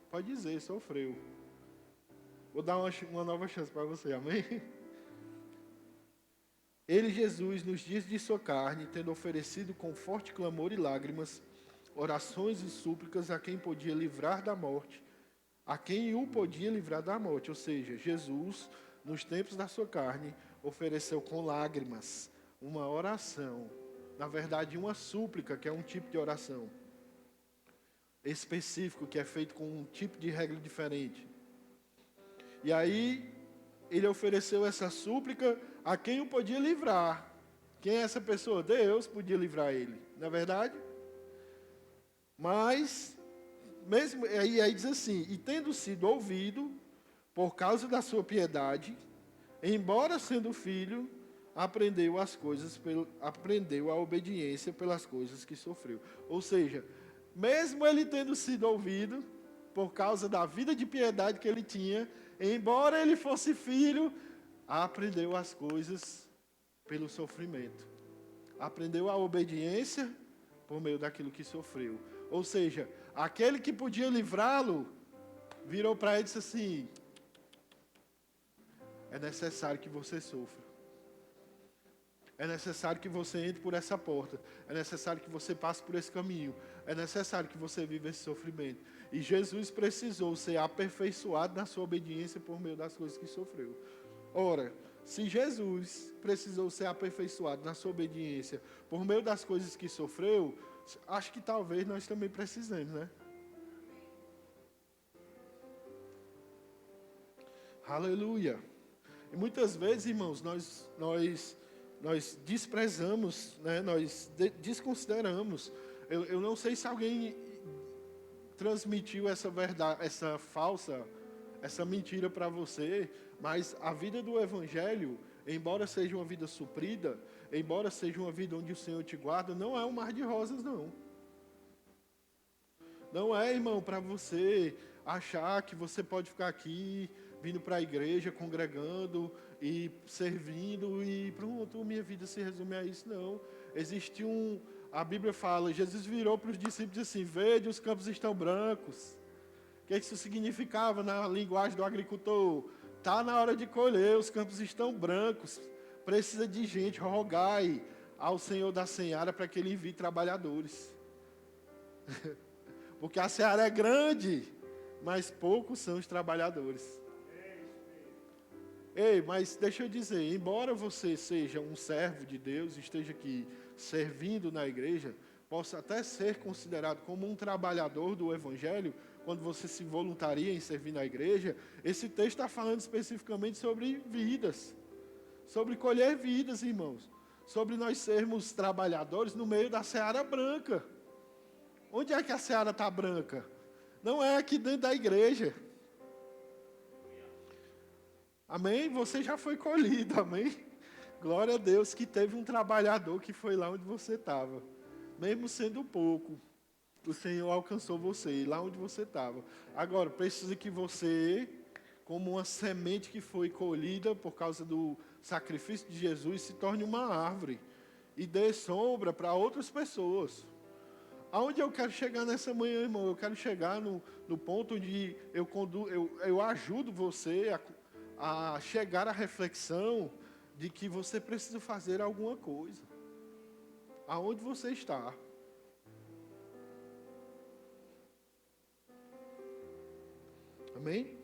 pode dizer, sofreu. Vou dar uma nova chance para você, amém? Ele, Jesus, nos dias de sua carne, tendo oferecido com forte clamor e lágrimas, orações e súplicas a quem podia livrar da morte, a quem o podia livrar da morte, ou seja, Jesus, nos tempos da sua carne, ofereceu com lágrimas uma oração, na verdade uma súplica, que é um tipo de oração específico, que é feito com um tipo de regra diferente. E aí, ele ofereceu essa súplica a quem o podia livrar. Quem é essa pessoa? Deus podia livrar ele, não é verdade? Mas, mesmo aí diz assim, e tendo sido ouvido, por causa da sua piedade, embora sendo filho, aprendeu a obediência pelas coisas que sofreu. Ou seja, mesmo ele tendo sido ouvido, por causa da vida de piedade que ele tinha, embora ele fosse filho, aprendeu as coisas pelo sofrimento. Aprendeu a obediência por meio daquilo que sofreu. Ou seja, aquele que podia livrá-lo, virou para ele e disse assim, é necessário que você sofra. É necessário que você entre por essa porta. É necessário que você passe por esse caminho. É necessário que você viva esse sofrimento. E Jesus precisou ser aperfeiçoado na sua obediência por meio das coisas que sofreu. Ora, se Jesus precisou ser aperfeiçoado na sua obediência por meio das coisas que sofreu, acho que talvez nós também precisemos, né? Aleluia. E muitas vezes, irmãos, nós desprezamos, né? Nós desconsideramos. Eu não sei se alguém transmitiu essa verdade, essa mentira para você, mas a vida do Evangelho, embora seja uma vida suprida, embora seja uma vida onde o Senhor te guarda, não é um mar de rosas, não. Não é, irmão, para você achar que você pode ficar aqui, vindo para a igreja, congregando e servindo e pronto, minha vida se resume a isso. Não. Existe a Bíblia fala, Jesus virou para os discípulos e disse assim, vede, os campos estão brancos. O que isso significava na linguagem do agricultor? Está na hora de colher, os campos estão brancos. Precisa de gente, rogai ao Senhor da seara para que Ele envie trabalhadores. Porque a seara é grande, mas poucos são os trabalhadores. Ei, mas deixa eu dizer, embora você seja um servo de Deus, esteja aqui servindo na igreja, possa até ser considerado como um trabalhador do Evangelho, quando você se voluntaria em servir na igreja, esse texto está falando especificamente sobre vidas, sobre colher vidas, irmãos, sobre nós sermos trabalhadores no meio da seara branca. Onde é que a seara está branca? Não é aqui dentro da igreja. Amém? Você já foi colhido, amém? Glória a Deus que teve um trabalhador que foi lá onde você estava. Mesmo sendo pouco, o Senhor alcançou você, lá onde você estava. Agora, precisa que você, como uma semente que foi colhida por causa do sacrifício de Jesus, se torne uma árvore e dê sombra para outras pessoas. Aonde eu quero chegar nessa manhã, irmão? Eu quero chegar no ponto onde eu ajudo você a chegar à reflexão de que você precisa fazer alguma coisa. Aonde você está? Amém?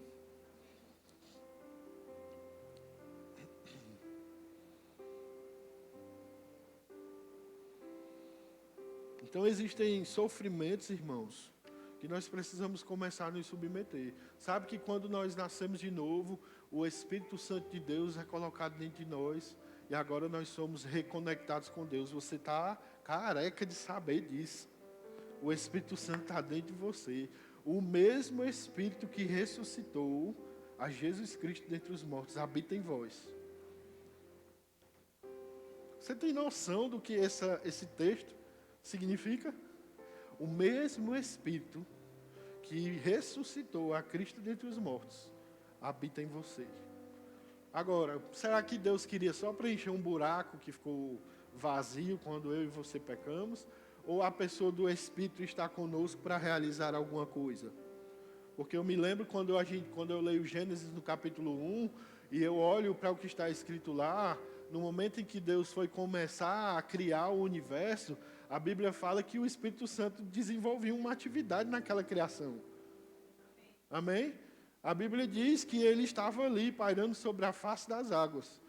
Então existem sofrimentos, irmãos, que nós precisamos começar a nos submeter. Sabe que quando nós nascemos de novo, o Espírito Santo de Deus é colocado dentro de nós e agora nós somos reconectados com Deus. Você está careca de saber disso. O Espírito Santo está dentro de você. O mesmo Espírito que ressuscitou a Jesus Cristo dentre os mortos habita em vós. Você tem noção do que esse texto significa? O mesmo Espírito que ressuscitou a Cristo dentre os mortos habita em você. Agora, será que Deus queria só preencher um buraco que ficou vazio quando eu e você pecamos? Ou a pessoa do Espírito está conosco para realizar alguma coisa? Porque eu me lembro quando eu leio Gênesis no capítulo 1 e eu olho para o que está escrito lá, no momento em que Deus foi começar a criar o universo, a Bíblia fala que o Espírito Santo desenvolveu uma atividade naquela criação. Amém? A Bíblia diz que ele estava ali pairando sobre a face das águas.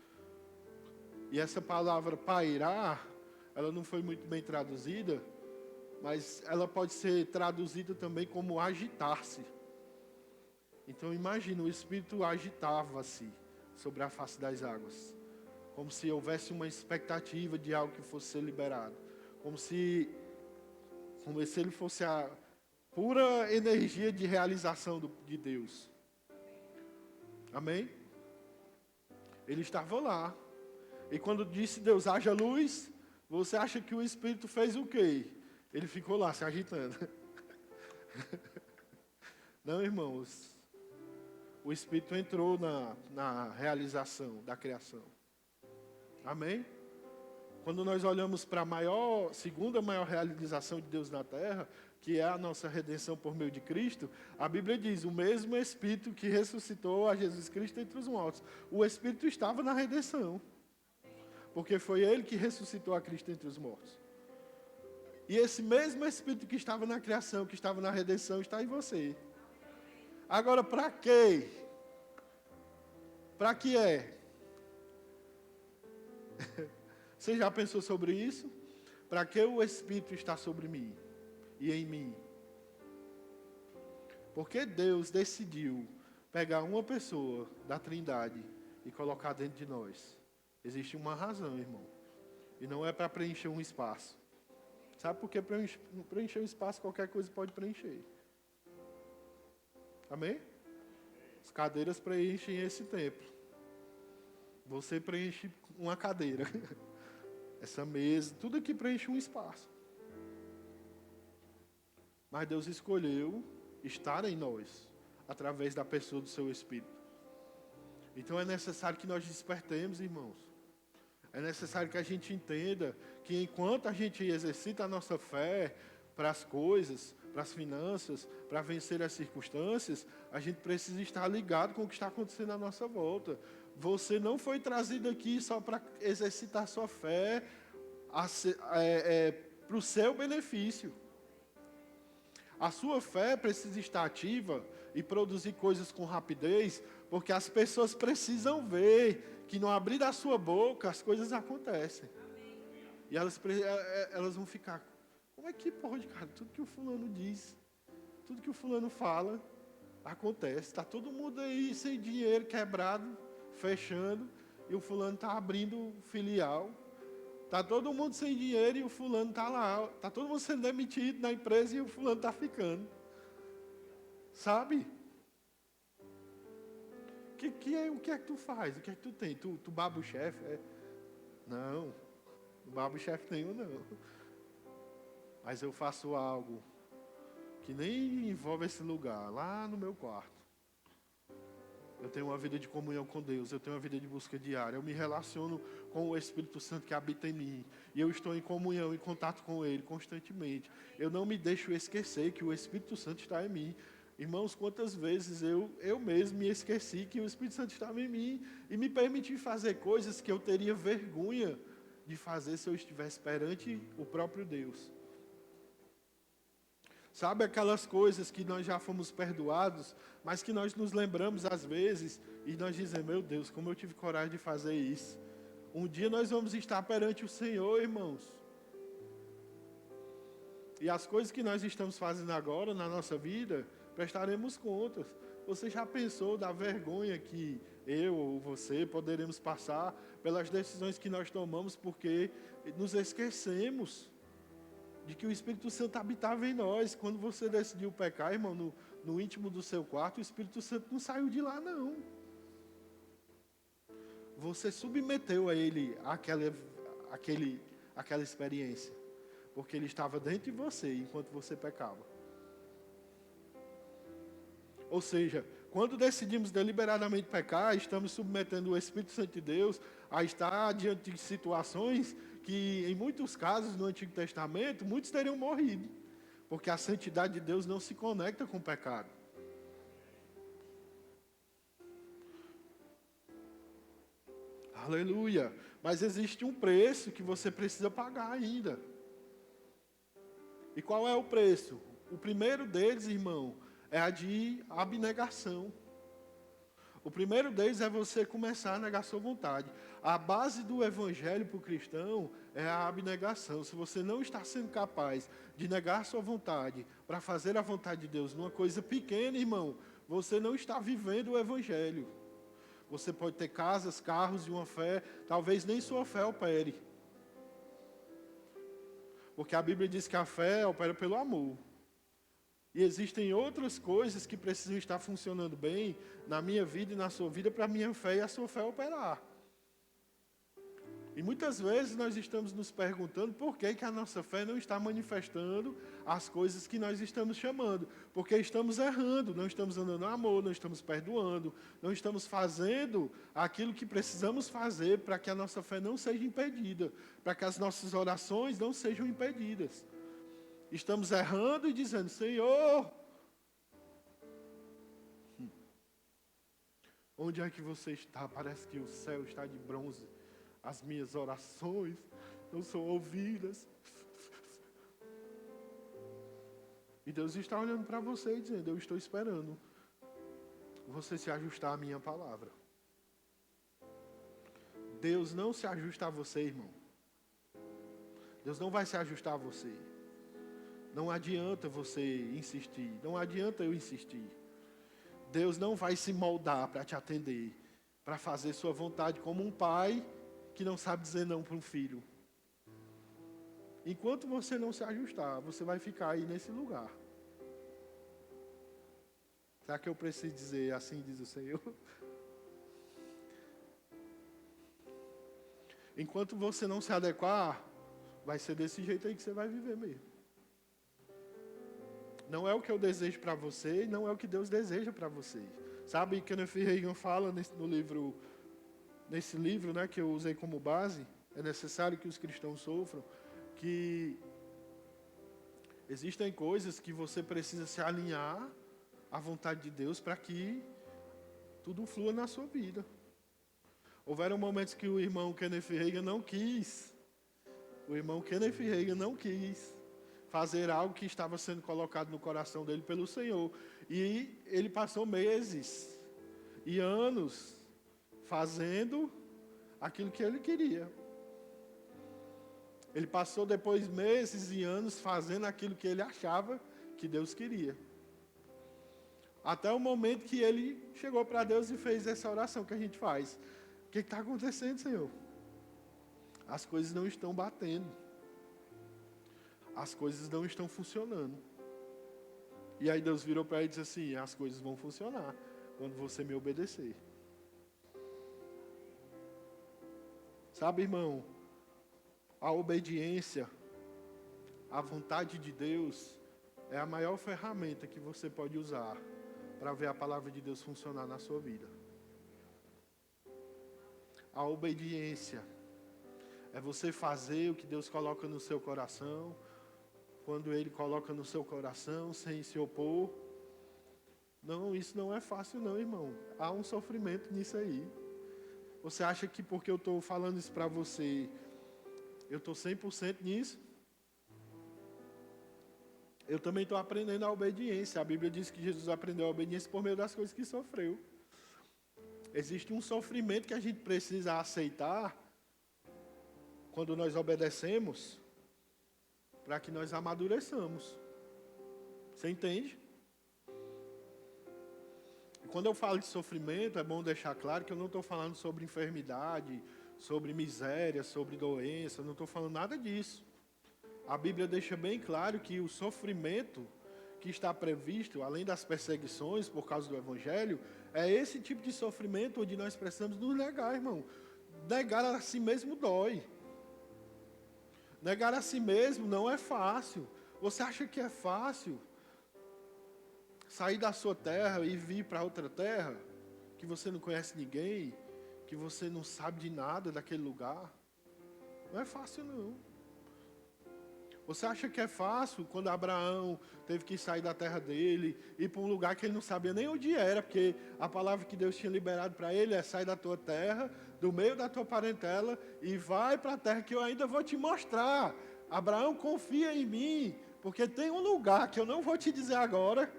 E essa palavra pairar, ela não foi muito bem traduzida, mas ela pode ser traduzida também como agitar-se. Então imagina, o Espírito agitava-se sobre a face das águas, como se houvesse uma expectativa de algo que fosse ser liberado, como se ele fosse a pura energia de realização de Deus. Amém? Ele estava lá. E quando disse Deus, haja luz, você acha que o Espírito fez o quê? Ele ficou lá se agitando. Não, irmãos. O Espírito entrou na realização da criação. Amém? Quando nós olhamos para a segunda maior realização de Deus na terra, que é a nossa redenção por meio de Cristo, a Bíblia diz, o mesmo Espírito que ressuscitou a Jesus Cristo entre os mortos. O Espírito estava na redenção. Porque foi Ele que ressuscitou a Cristo entre os mortos. E esse mesmo Espírito que estava na criação, que estava na redenção, está em você. Agora, para quê? Para que é? Você já pensou sobre isso? Para que o Espírito está sobre mim e em mim? Porque Deus decidiu pegar uma pessoa da Trindade e colocar dentro de nós. Existe uma razão, irmão. E não é para preencher um espaço. Sabe por que preencher um espaço qualquer coisa pode preencher? Amém? As cadeiras preenchem esse templo. Você preenche uma cadeira. Essa mesa, tudo aqui preenche um espaço. Mas Deus escolheu estar em nós. através da pessoa do seu Espírito. Então é necessário que nós despertemos, irmãos. É necessário que a gente entenda que enquanto a gente exercita a nossa fé para as coisas, para as finanças, para vencer as circunstâncias, a gente precisa estar ligado com o que está acontecendo à nossa volta. Você não foi trazido aqui só para exercitar sua fé para o seu benefício. A sua fé precisa estar ativa e produzir coisas com rapidez, porque as pessoas precisam ver que no abrir da sua boca as coisas acontecem. E elas vão ficar, como é que pode, cara? Tudo que o fulano diz, tudo que o fulano fala, acontece. Está todo mundo aí sem dinheiro, quebrado, fechando, e o fulano está abrindo filial. Está todo mundo sem dinheiro e o fulano está lá. Está todo mundo sendo demitido na empresa e o fulano está ficando. Sabe? O que é que tu faz? O que é que tu tem? Tu baba o chefe? Não, não baba o chefe nenhum, não. Mas eu faço algo que nem envolve esse lugar, lá no meu quarto. Eu tenho uma vida de comunhão com Deus, eu tenho uma vida de busca diária, eu me relaciono com o Espírito Santo que habita em mim, e eu estou em comunhão, em contato com Ele constantemente. Eu não me deixo esquecer que o Espírito Santo está em mim. Irmãos, quantas vezes eu mesmo me esqueci que o Espírito Santo estava em mim, e me permiti fazer coisas que eu teria vergonha de fazer se eu estivesse perante o próprio Deus. Sabe aquelas coisas que nós já fomos perdoados, mas que nós nos lembramos às vezes, e nós dizemos, meu Deus, como eu tive coragem de fazer isso. Um dia nós vamos estar perante o Senhor, irmãos. E as coisas que nós estamos fazendo agora na nossa vida, prestaremos contas. Você já pensou da vergonha que eu ou você poderemos passar pelas decisões que nós tomamos, porque nos esquecemos de que o Espírito Santo habitava em nós. Quando você decidiu pecar, irmão, no íntimo do seu quarto, o Espírito Santo não saiu de lá, não. Você submeteu a ele aquela experiência, porque ele estava dentro de você enquanto você pecava. Ou seja, quando decidimos deliberadamente pecar, estamos submetendo o Espírito Santo de Deus a estar diante de situações que, em muitos casos, no Antigo Testamento, muitos teriam morrido, porque a santidade de Deus não se conecta com o pecado. Aleluia! Mas existe um preço que você precisa pagar ainda. E qual é o preço? O primeiro deles, irmão, é a de abnegação. O primeiro deles é você começar a negar sua vontade. A base do evangelho para o cristão é a abnegação. Se você não está sendo capaz de negar sua vontade para fazer a vontade de Deus numa coisa pequena, irmão, você não está vivendo o evangelho. Você pode ter casas, carros e uma fé, talvez nem sua fé opere. Porque a Bíblia diz que a fé opera pelo amor. E existem outras coisas que precisam estar funcionando bem na minha vida e na sua vida para a minha fé e a sua fé operar. E muitas vezes nós estamos nos perguntando por que a nossa fé não está manifestando as coisas que nós estamos chamando. Porque estamos errando, não estamos andando no amor, não estamos perdoando, não estamos fazendo aquilo que precisamos fazer para que a nossa fé não seja impedida, para que as nossas orações não sejam impedidas. Estamos errando e dizendo, Senhor, onde é que você está? Parece que o céu está de bronze. As minhas orações não são ouvidas. E Deus está olhando para você e dizendo, eu estou esperando você se ajustar à minha palavra. Deus não se ajusta a você, irmão. Deus não vai se ajustar a você. Não adianta você insistir. Não adianta eu insistir. Deus não vai se moldar para te atender, para fazer sua vontade como um pai que não sabe dizer não para um filho. Enquanto você não se ajustar, você vai ficar aí nesse lugar. Será que eu preciso dizer assim, diz o Senhor? Enquanto você não se adequar, vai ser desse jeito aí que você vai viver mesmo. Não é o que eu desejo para você e não é o que Deus deseja para você. Sabe, Kenneth Hagin fala nesse livro, né, que eu usei como base, é necessário que os cristãos sofram, que existem coisas que você precisa se alinhar à vontade de Deus para que tudo flua na sua vida. Houveram momentos que o irmão Kenneth Hagin não quis. O irmão Kenneth Hagin não quis fazer algo que estava sendo colocado no coração dele pelo Senhor. E ele passou meses e anos fazendo aquilo que ele queria. Ele passou depois meses e anos fazendo aquilo que ele achava que Deus queria. Até o momento que ele chegou para Deus e fez essa oração que a gente faz. O que está acontecendo, Senhor? As coisas não estão batendo. As coisas não estão funcionando. E aí Deus virou para ele e disse assim: as coisas vão funcionar quando você me obedecer. Sabe, irmão, a obediência à vontade de Deus é a maior ferramenta que você pode usar para ver a palavra de Deus funcionar na sua vida. A obediência é você fazer o que Deus coloca no seu coração, quando Ele coloca no seu coração, sem se opor. Não, isso não é fácil não, irmão. Há um sofrimento nisso aí. Você acha que porque eu estou falando isso para você, eu estou 100% nisso? Eu também estou aprendendo a obediência. A Bíblia diz que Jesus aprendeu a obediência por meio das coisas que sofreu. Existe um sofrimento que a gente precisa aceitar quando nós obedecemos, para que nós amadureçamos. Você entende? E quando eu falo de sofrimento, é bom deixar claro que eu não estou falando sobre enfermidade, sobre miséria, sobre doença, não estou falando nada disso. A Bíblia deixa bem claro que o sofrimento que está previsto, além das perseguições por causa do Evangelho, é esse tipo de sofrimento onde nós precisamos nos negar, irmão. Negar a si mesmo dói. Negar a si mesmo não é fácil. Você acha que é fácil sair da sua terra e vir para outra terra, que você não conhece ninguém, que você não sabe de nada daquele lugar? Não é fácil, não. Você acha que é fácil quando Abraão teve que sair da terra dele, ir para um lugar que ele não sabia nem onde era, porque a palavra que Deus tinha liberado para ele é: sai da tua terra, do meio da tua parentela, e vai para a terra que eu ainda vou te mostrar. Abraão, confia em mim, porque tem um lugar que eu não vou te dizer agora,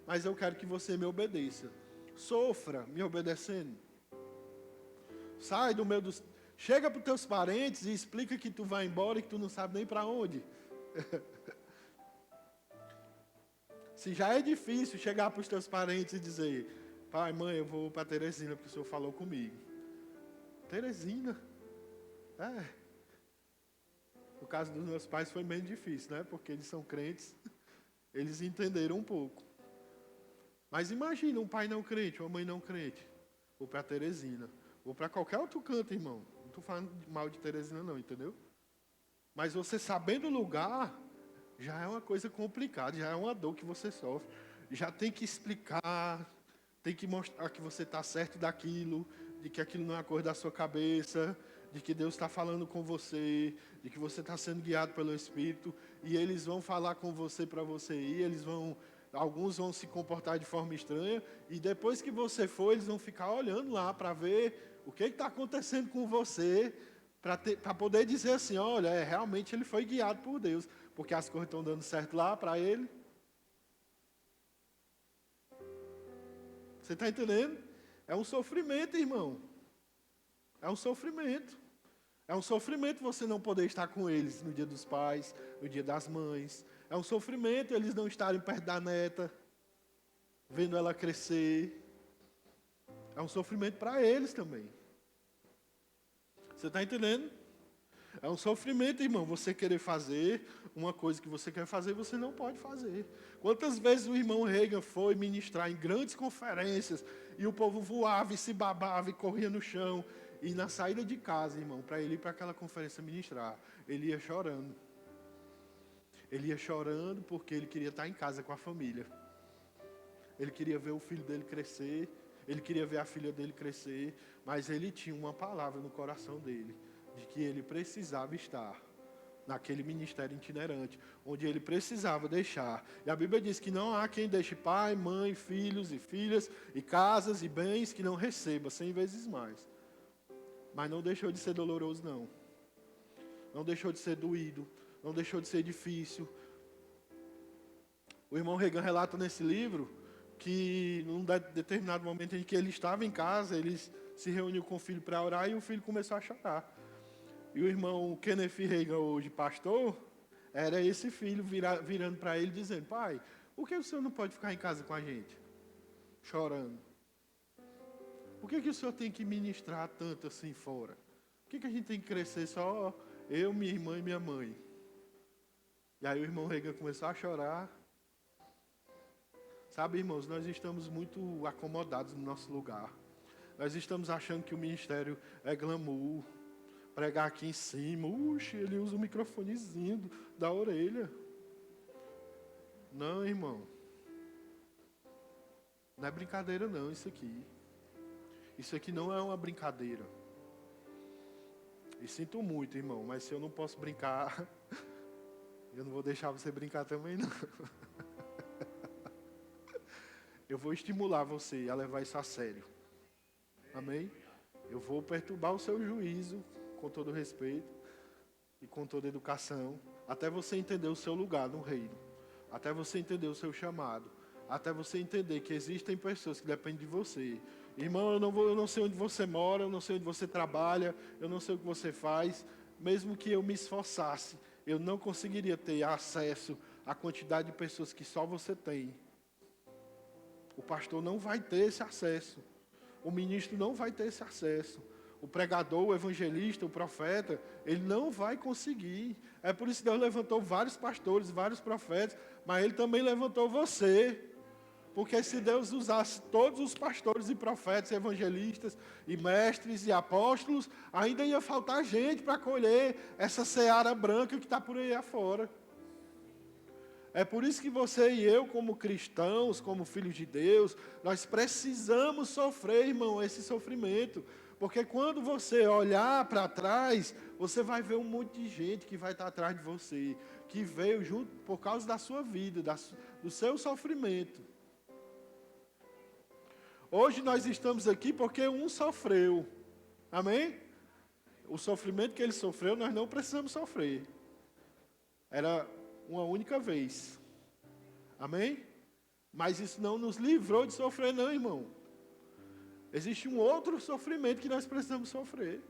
mas eu quero que você me obedeça. Sofra me obedecendo. Sai do meio dos... Chega para os teus parentes e explica que tu vai embora e que tu não sabe nem para onde. Se já é difícil chegar para os teus parentes e dizer: pai, mãe, eu vou para Teresina porque o senhor falou comigo. Teresina? É. No caso dos meus pais foi meio difícil, né? Porque eles são crentes, eles entenderam um pouco. Mas imagina um pai não crente, uma mãe não crente. Vou para Teresina. Vou para qualquer outro canto, irmão. Não estou falando mal de Teresina não, entendeu? Mas você sabendo o lugar, já é uma coisa complicada, já é uma dor que você sofre. Já tem que explicar, tem que mostrar que você está certo daquilo, de que aquilo não é uma coisa da sua cabeça, de que Deus está falando com você, de que você está sendo guiado pelo Espírito, e eles vão falar com você para você ir, alguns vão se comportar de forma estranha, e depois que você for, eles vão ficar olhando lá para ver o que está acontecendo com você, para poder dizer assim: olha, realmente ele foi guiado por Deus, porque as coisas estão dando certo lá para ele. Você está entendendo? É um sofrimento, irmão. É um sofrimento. É um sofrimento você não poder estar com eles no dia dos pais, no dia das mães. É um sofrimento eles não estarem perto da neta, vendo ela crescer. É um sofrimento para eles também. Você está entendendo? É um sofrimento, irmão, você querer fazer uma coisa que você quer fazer, você não pode fazer. Quantas vezes o irmão Hagin foi ministrar em grandes conferências e o povo voava e se babava e corria no chão, e na saída de casa, irmão, para ele ir para aquela conferência ministrar, ele ia chorando. Ele ia chorando porque ele queria estar em casa com a família. Ele queria ver o filho dele crescer, ele queria ver a filha dele crescer, mas ele tinha uma palavra no coração dele, de que ele precisava estar naquele ministério itinerante, onde ele precisava deixar. E a Bíblia diz que não há quem deixe pai, mãe, filhos e filhas, e casas e bens que não receba 100 vezes mais. Mas não deixou de ser doloroso, não. Não deixou de ser doído, não deixou de ser difícil. O irmão Reagan relata nesse livro que num determinado momento em que ele estava em casa, ele se reuniu com o filho para orar e o filho começou a chorar. E o irmão Kenneth Reagan, hoje pastor, era esse filho virando para ele dizendo: pai, por que o senhor não pode ficar em casa com a gente? Chorando. Por que o senhor tem que ministrar tanto assim fora? Por que a gente tem que crescer só eu, minha irmã e minha mãe? E aí o irmão Reagan começou a chorar. Sabe, irmãos, nós estamos muito acomodados no nosso lugar. Nós estamos achando que o ministério é glamour. Pregar aqui em cima. Ele usa o microfonezinho da orelha. Não, irmão. Não é brincadeira não, isso aqui. Isso aqui não é uma brincadeira. E sinto muito, irmão, mas se eu não posso brincar, eu não vou deixar você brincar também, não. Eu vou estimular você a levar isso a sério. Amém? Eu vou perturbar o seu juízo, com todo respeito e com toda educação, até você entender o seu lugar no reino, até você entender o seu chamado, até você entender que existem pessoas que dependem de você. Irmão, eu não sei onde você mora, eu não sei onde você trabalha, eu não sei o que você faz. Mesmo que eu me esforçasse, eu não conseguiria ter acesso à quantidade de pessoas que só você tem. O pastor não vai ter esse acesso. O ministro não vai ter esse acesso. O pregador, o evangelista, o profeta, ele não vai conseguir. É por isso que Deus levantou vários pastores, vários profetas, mas Ele também levantou você. Porque se Deus usasse todos os pastores e profetas, evangelistas e mestres e apóstolos, ainda ia faltar gente para colher essa seara branca que está por aí afora. É por isso que você e eu, como cristãos, como filhos de Deus, nós precisamos sofrer, irmão, esse sofrimento. Porque quando você olhar para trás, você vai ver um monte de gente que vai estar atrás de você, que veio junto por causa da sua vida, do seu sofrimento. Hoje nós estamos aqui porque um sofreu. Amém? O sofrimento que ele sofreu, nós não precisamos sofrer. Era uma única vez. Amém? Mas isso não nos livrou de sofrer, não, irmão. Existe um outro sofrimento que nós precisamos sofrer.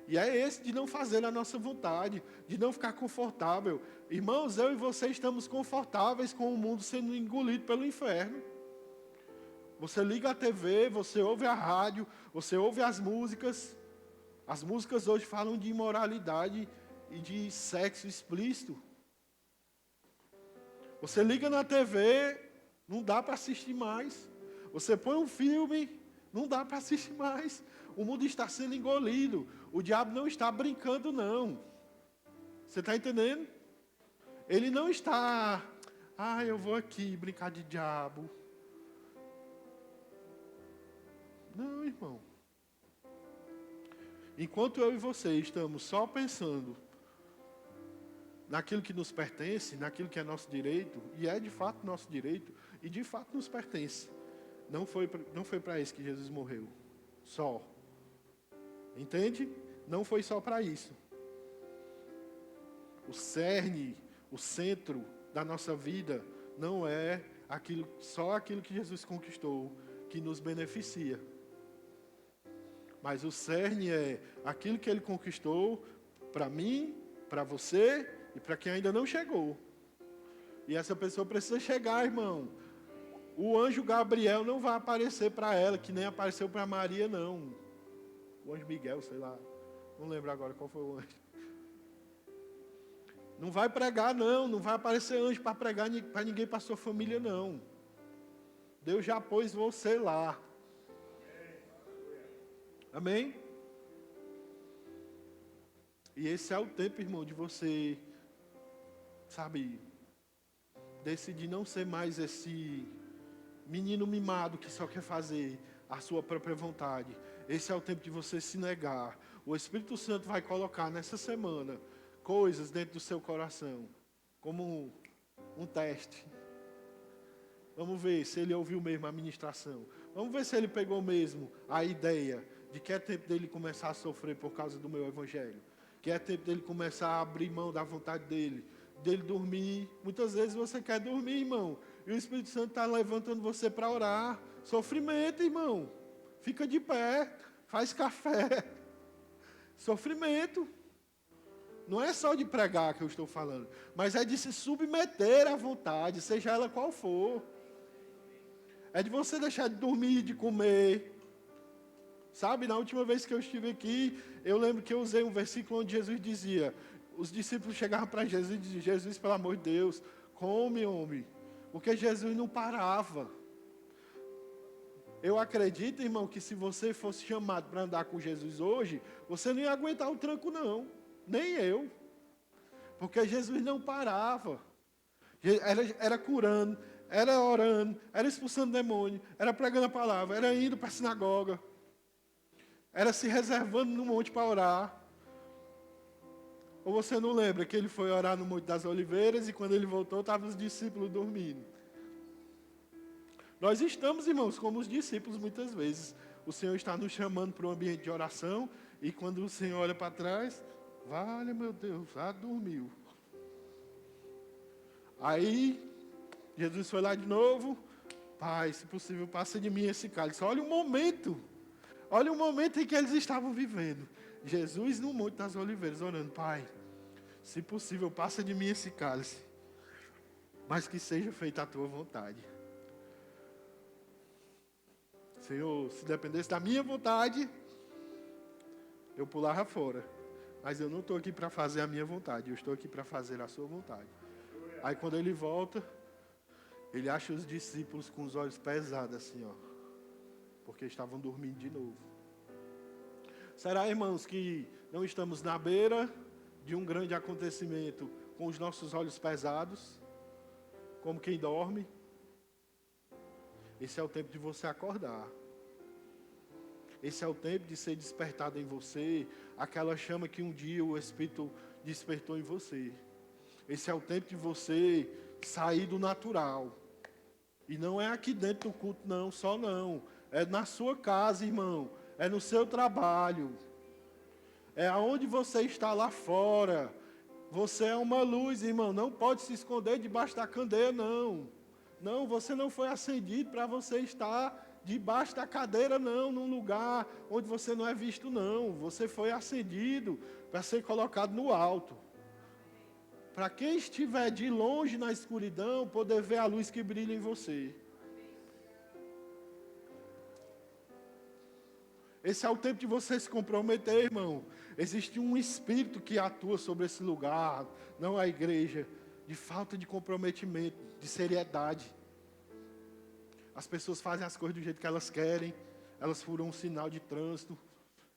E é esse de não fazer a nossa vontade, de não ficar confortável. Irmãos, eu e você estamos confortáveis com o mundo sendo engolido pelo inferno. Você liga a TV, você ouve a rádio, você ouve as músicas. As músicas hoje falam de imoralidade e de sexo explícito. Você liga na TV, não dá para assistir mais. Você põe um filme, não dá para assistir mais. O mundo está sendo engolido. O diabo não está brincando, não. Você está entendendo? Ele não está... eu vou aqui brincar de diabo. Não, irmão. Enquanto eu e você estamos só pensando naquilo que nos pertence, naquilo que é nosso direito, e é de fato nosso direito, e de fato nos pertence. Não foi para isso que Jesus morreu. Só. Entende? Não foi só para isso. O cerne, o centro da nossa vida não é só aquilo que Jesus conquistou, que nos beneficia. Mas o cerne é aquilo que Ele conquistou para mim, para você e para quem ainda não chegou. E essa pessoa precisa chegar, irmão. O anjo Gabriel não vai aparecer para ela, que nem apareceu para Maria, não. O anjo Miguel, sei lá. Não lembro agora qual foi o anjo. Não vai pregar, não. Não vai aparecer anjo para pregar para ninguém, para sua família, não. Deus já pôs você lá. Amém? E esse é o tempo, irmão, de você, decidir não ser mais esse menino mimado que só quer fazer a sua própria vontade. Esse é o tempo de você se negar. O Espírito Santo vai colocar nessa semana coisas dentro do seu coração, como um teste. Vamos ver se ele ouviu mesmo a ministração. Vamos ver se ele pegou mesmo a ideia de que é tempo dele começar a sofrer por causa do meu evangelho. Que é tempo dele começar a abrir mão da vontade dele dormir. Muitas vezes você quer dormir, irmão, e o Espírito Santo está levantando você para orar. Sofrimento, irmão. Fica de pé, faz café. Sofrimento. Não é só de pregar que eu estou falando, mas é de se submeter à vontade, seja ela qual for. É de você deixar de dormir, de comer. Sabe, na última vez que eu estive aqui, eu lembro que eu usei um versículo onde Jesus dizia, os discípulos chegavam para Jesus e diziam, Jesus, pelo amor de Deus, come, homem. Porque Jesus não parava. Eu acredito, irmão, que se você fosse chamado para andar com Jesus hoje, você não ia aguentar o tranco, não. Nem eu. Porque Jesus não parava. Era curando, era orando, era expulsando demônio, era pregando a palavra, era indo para a sinagoga, era se reservando no monte para orar. Ou você não lembra que ele foi orar no Monte das Oliveiras e quando ele voltou, estavam os discípulos dormindo. Nós estamos, irmãos, como os discípulos muitas vezes. O Senhor está nos chamando para um ambiente de oração e quando o Senhor olha para trás, vale, meu Deus, já dormiu. Aí, Jesus foi lá de novo, Pai, se possível, passa de mim esse cálice. Olha o momento em que eles estavam vivendo. Jesus no Monte das Oliveiras, orando, Pai, se possível, passa de mim esse cálice, mas que seja feita a tua vontade. Senhor, se dependesse da minha vontade, eu pulava fora. Mas eu não estou aqui para fazer a minha vontade, eu estou aqui para fazer a sua vontade. Aí quando ele volta, ele acha os discípulos com os olhos pesados assim, ó, porque estavam dormindo de novo. Será, irmãos, que não estamos na beira de um grande acontecimento com os nossos olhos pesados, como quem dorme? Esse é o tempo de você acordar. Esse é o tempo de ser despertado em você, aquela chama que um dia o Espírito despertou em você. Esse é o tempo de você sair do natural. E não é aqui dentro do culto, não, só não. É na sua casa, irmão. É no seu trabalho. É aonde você está lá fora. Você é uma luz, irmão. Não pode se esconder debaixo da candeia, não. Não, você não foi acendido para você estar debaixo da cadeira, não, num lugar onde você não é visto, não. Você foi acendido para ser colocado no alto. Para quem estiver de longe na escuridão, poder ver a luz que brilha em você. Esse é o tempo de você se comprometer, irmão. Existe um espírito que atua sobre esse lugar, não a igreja, de falta de comprometimento, de seriedade. As pessoas fazem as coisas do jeito que elas querem, elas furam um sinal de trânsito,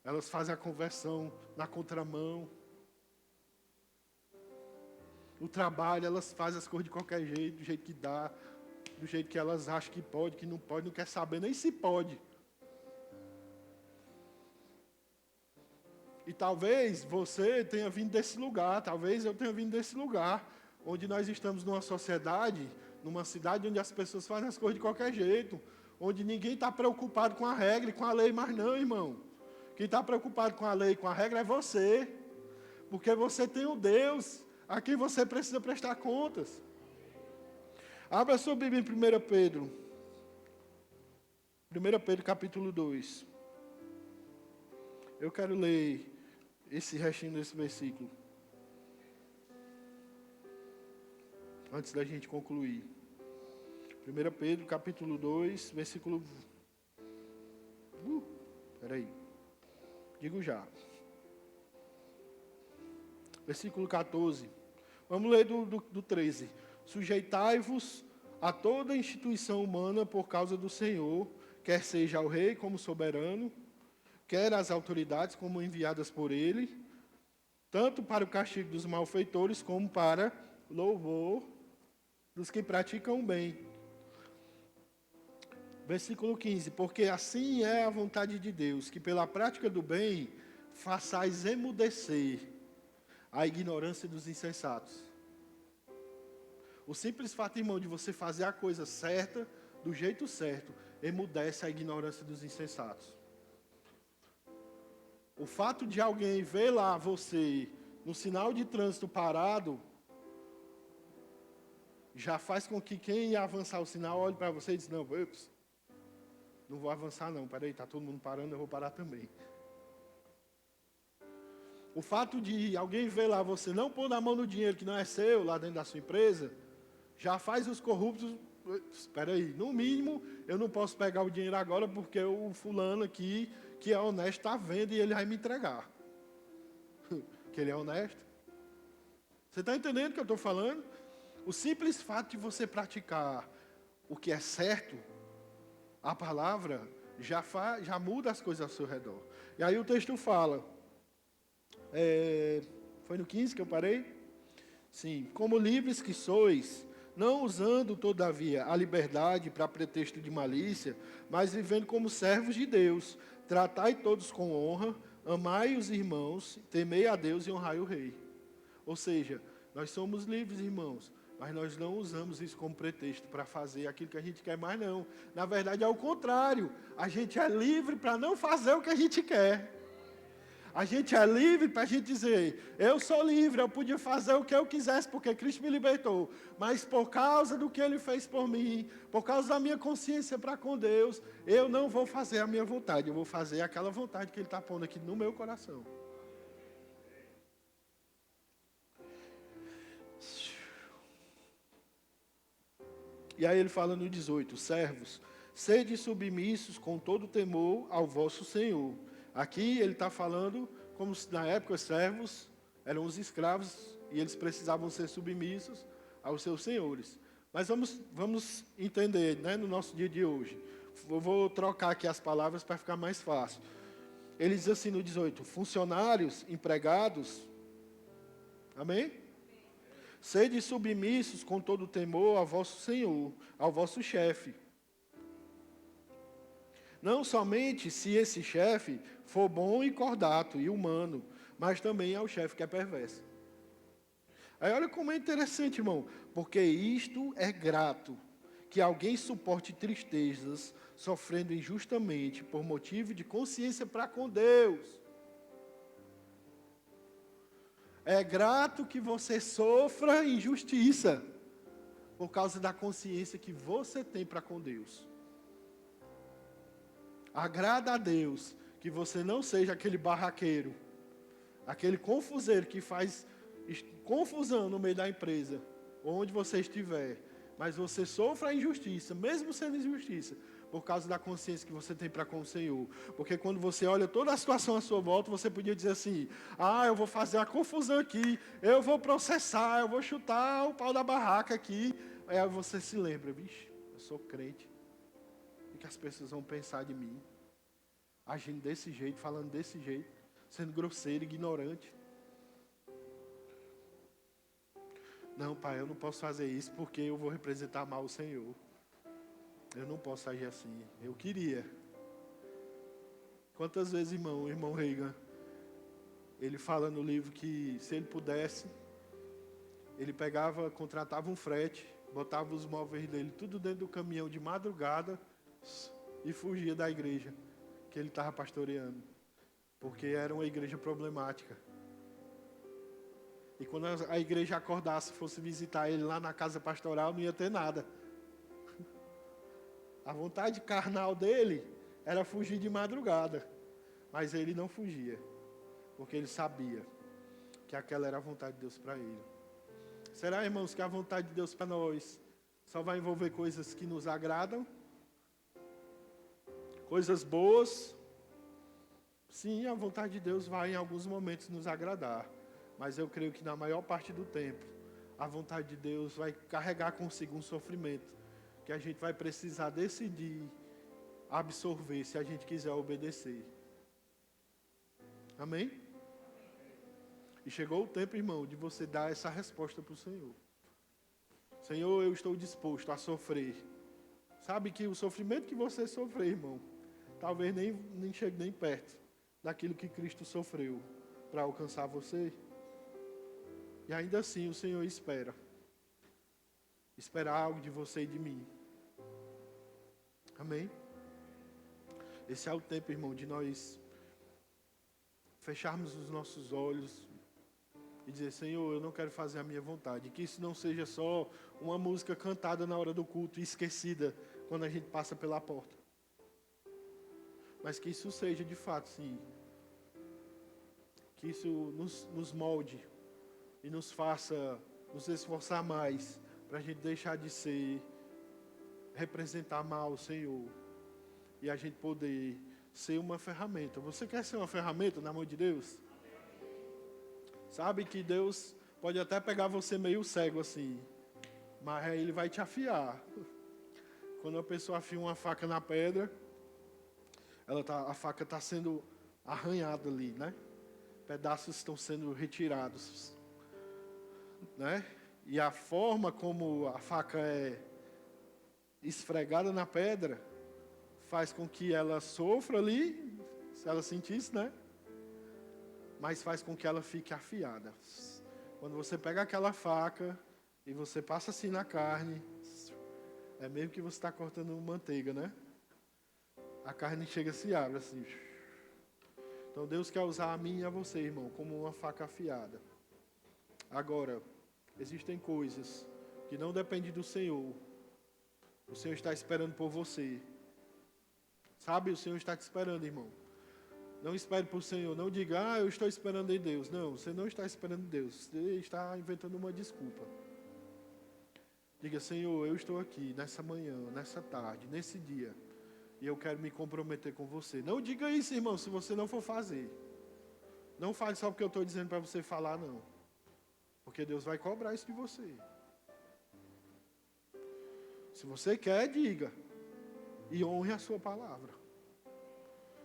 elas fazem a conversão na contramão. No trabalho, elas fazem as coisas de qualquer jeito, do jeito que dá, do jeito que elas acham que pode, que não pode, não quer saber nem se pode. E talvez você tenha vindo desse lugar, talvez eu tenha vindo desse lugar, onde nós estamos numa sociedade, numa cidade onde as pessoas fazem as coisas de qualquer jeito, onde ninguém está preocupado com a regra e com a lei, mas não, irmão. Quem está preocupado com a lei e com a regra é você, porque você tem um Deus a quem você precisa prestar contas. Abra sua Bíblia em 1 Pedro. 1 Pedro capítulo 2. Eu quero ler esse restinho desse versículo, antes da gente concluir. 1 Pedro capítulo 2, versículo... Peraí. Digo já. Versículo 14. Vamos ler do 13. Sujeitai-vos a toda instituição humana por causa do Senhor, quer seja ao rei como soberano, quer as autoridades como enviadas por ele, tanto para o castigo dos malfeitores como para louvor dos que praticam o bem. Versículo 15. Porque assim é a vontade de Deus, que pela prática do bem façais emudecer a ignorância dos insensatos. O simples fato, irmão, de você fazer a coisa certa, do jeito certo, emudece a ignorância dos insensatos. O fato de alguém ver lá você no sinal de trânsito parado, já faz com que quem ia avançar o sinal olhe para você e diz, não, não vou avançar não, peraí, está todo mundo parando, eu vou parar também. O fato de alguém ver lá você não pôr na mão no dinheiro que não é seu, lá dentro da sua empresa, já faz os corruptos, espera aí, no mínimo, eu não posso pegar o dinheiro agora porque o fulano aqui, que é honesto, está vendo e ele vai me entregar. Que ele é honesto. Você está entendendo o que eu estou falando? O simples fato de você praticar o que é certo, a palavra, já muda as coisas ao seu redor. E aí o texto fala, foi no 15 que eu parei? Sim, como livres que sois, não usando, todavia, a liberdade para pretexto de malícia, mas vivendo como servos de Deus. Tratai todos com honra, amai os irmãos, temei a Deus e honrai o rei. Ou seja, nós somos livres, irmãos, mas nós não usamos isso como pretexto para fazer aquilo que a gente quer mais, não. Na verdade, é o contrário. A gente é livre para não fazer o que a gente quer. A gente é livre para a gente dizer, eu sou livre, eu podia fazer o que eu quisesse, porque Cristo me libertou. Mas por causa do que Ele fez por mim, por causa da minha consciência para com Deus, eu não vou fazer a minha vontade, eu vou fazer aquela vontade que Ele está pondo aqui no meu coração. E aí ele fala no 18, servos, sede submissos com todo temor ao vosso Senhor. Aqui ele está falando como se na época os servos eram os escravos e eles precisavam ser submissos aos seus senhores. Mas vamos entender, né, no nosso dia de hoje. Eu vou trocar aqui as palavras para ficar mais fácil. Ele diz assim no 18, funcionários, empregados, amém? Sede submissos com todo temor ao vosso Senhor, ao vosso chefe. Não somente se esse chefe for bom e cordato e humano, mas também ao chefe que é perverso. Aí olha como é interessante, irmão, porque isto é grato, que alguém suporte tristezas, sofrendo injustamente por motivo de consciência para com Deus. É grato que você sofra injustiça, por causa da consciência que você tem para com Deus. Agrada a Deus que você não seja aquele barraqueiro, aquele confuseiro que faz confusão no meio da empresa, onde você estiver, mas você sofra a injustiça, mesmo sendo injustiça, por causa da consciência que você tem para com o Senhor. Porque quando você olha toda a situação à sua volta, você podia dizer assim, eu vou fazer a confusão aqui, eu vou processar, eu vou chutar o pau da barraca aqui. Aí você se lembra, bicho, eu sou crente. O que as pessoas vão pensar de mim? Agindo desse jeito, falando desse jeito, sendo grosseiro, ignorante. Não, pai, eu não posso fazer isso porque eu vou representar mal o Senhor. Eu não posso agir assim. Eu queria. Quantas vezes, o irmão Reagan, ele fala no livro que se ele pudesse, ele contratava um frete, botava os móveis dele tudo dentro do caminhão de madrugada e fugia da igreja que ele estava pastoreando, porque era uma igreja problemática. E quando a igreja acordasse, fosse visitar ele lá na casa pastoral, não ia ter nada. A vontade carnal dele era fugir de madrugada, mas ele não fugia, porque ele sabia que aquela era a vontade de Deus para ele. Será, irmãos, que a vontade de Deus para nós só vai envolver coisas que nos agradam? Coisas boas? Sim, a vontade de Deus vai em alguns momentos nos agradar, mas eu creio que na maior parte do tempo, a vontade de Deus vai carregar consigo um sofrimento, que a gente vai precisar decidir absorver se a gente quiser obedecer. Amém? E chegou o tempo, irmão, de você dar essa resposta para o Senhor. Senhor, eu estou disposto a sofrer. Sabe que o sofrimento que você sofreu, irmão, talvez nem chegue nem perto daquilo que Cristo sofreu para alcançar você. E ainda assim o Senhor espera. Espera algo de você e de mim. Amém? Esse é o tempo, irmão, de nós fecharmos os nossos olhos e dizer, Senhor, eu não quero fazer a minha vontade. Que isso não seja só uma música cantada na hora do culto e esquecida quando a gente passa pela porta. Mas que isso seja de fato, sim. Que isso nos molde e nos faça nos esforçar mais para a gente deixar de representar mal o Senhor e a gente poder ser uma ferramenta. Você quer ser uma ferramenta na mão de Deus? Sabe que Deus pode até pegar você meio cego assim, mas aí Ele vai te afiar. Quando a pessoa afia uma faca na pedra, a faca está sendo arranhada ali, né? Pedaços estão sendo retirados, né? E a forma como a faca é esfregada na pedra faz com que ela sofra ali, se ela sentisse, né? Mas faz com que ela fique afiada. Quando você pega aquela faca e você passa assim na carne, é mesmo que você está cortando manteiga, né? A carne chega e se abre assim. Então Deus quer usar a mim e a você, irmão, como uma faca afiada. Agora, existem coisas que não dependem do Senhor. O Senhor está esperando por você. Sabe, o Senhor está te esperando, irmão. Não espere por Senhor. Não diga, eu estou esperando em Deus. Não, você não está esperando em Deus. Você está inventando uma desculpa. Diga, Senhor, eu estou aqui nessa manhã, nessa tarde, nesse dia. E eu quero me comprometer com você. Não diga isso, irmão, se você não for fazer. Não fale só porque eu estou dizendo para você falar, não. Porque Deus vai cobrar isso de você. Se você quer, diga. E honre a sua palavra.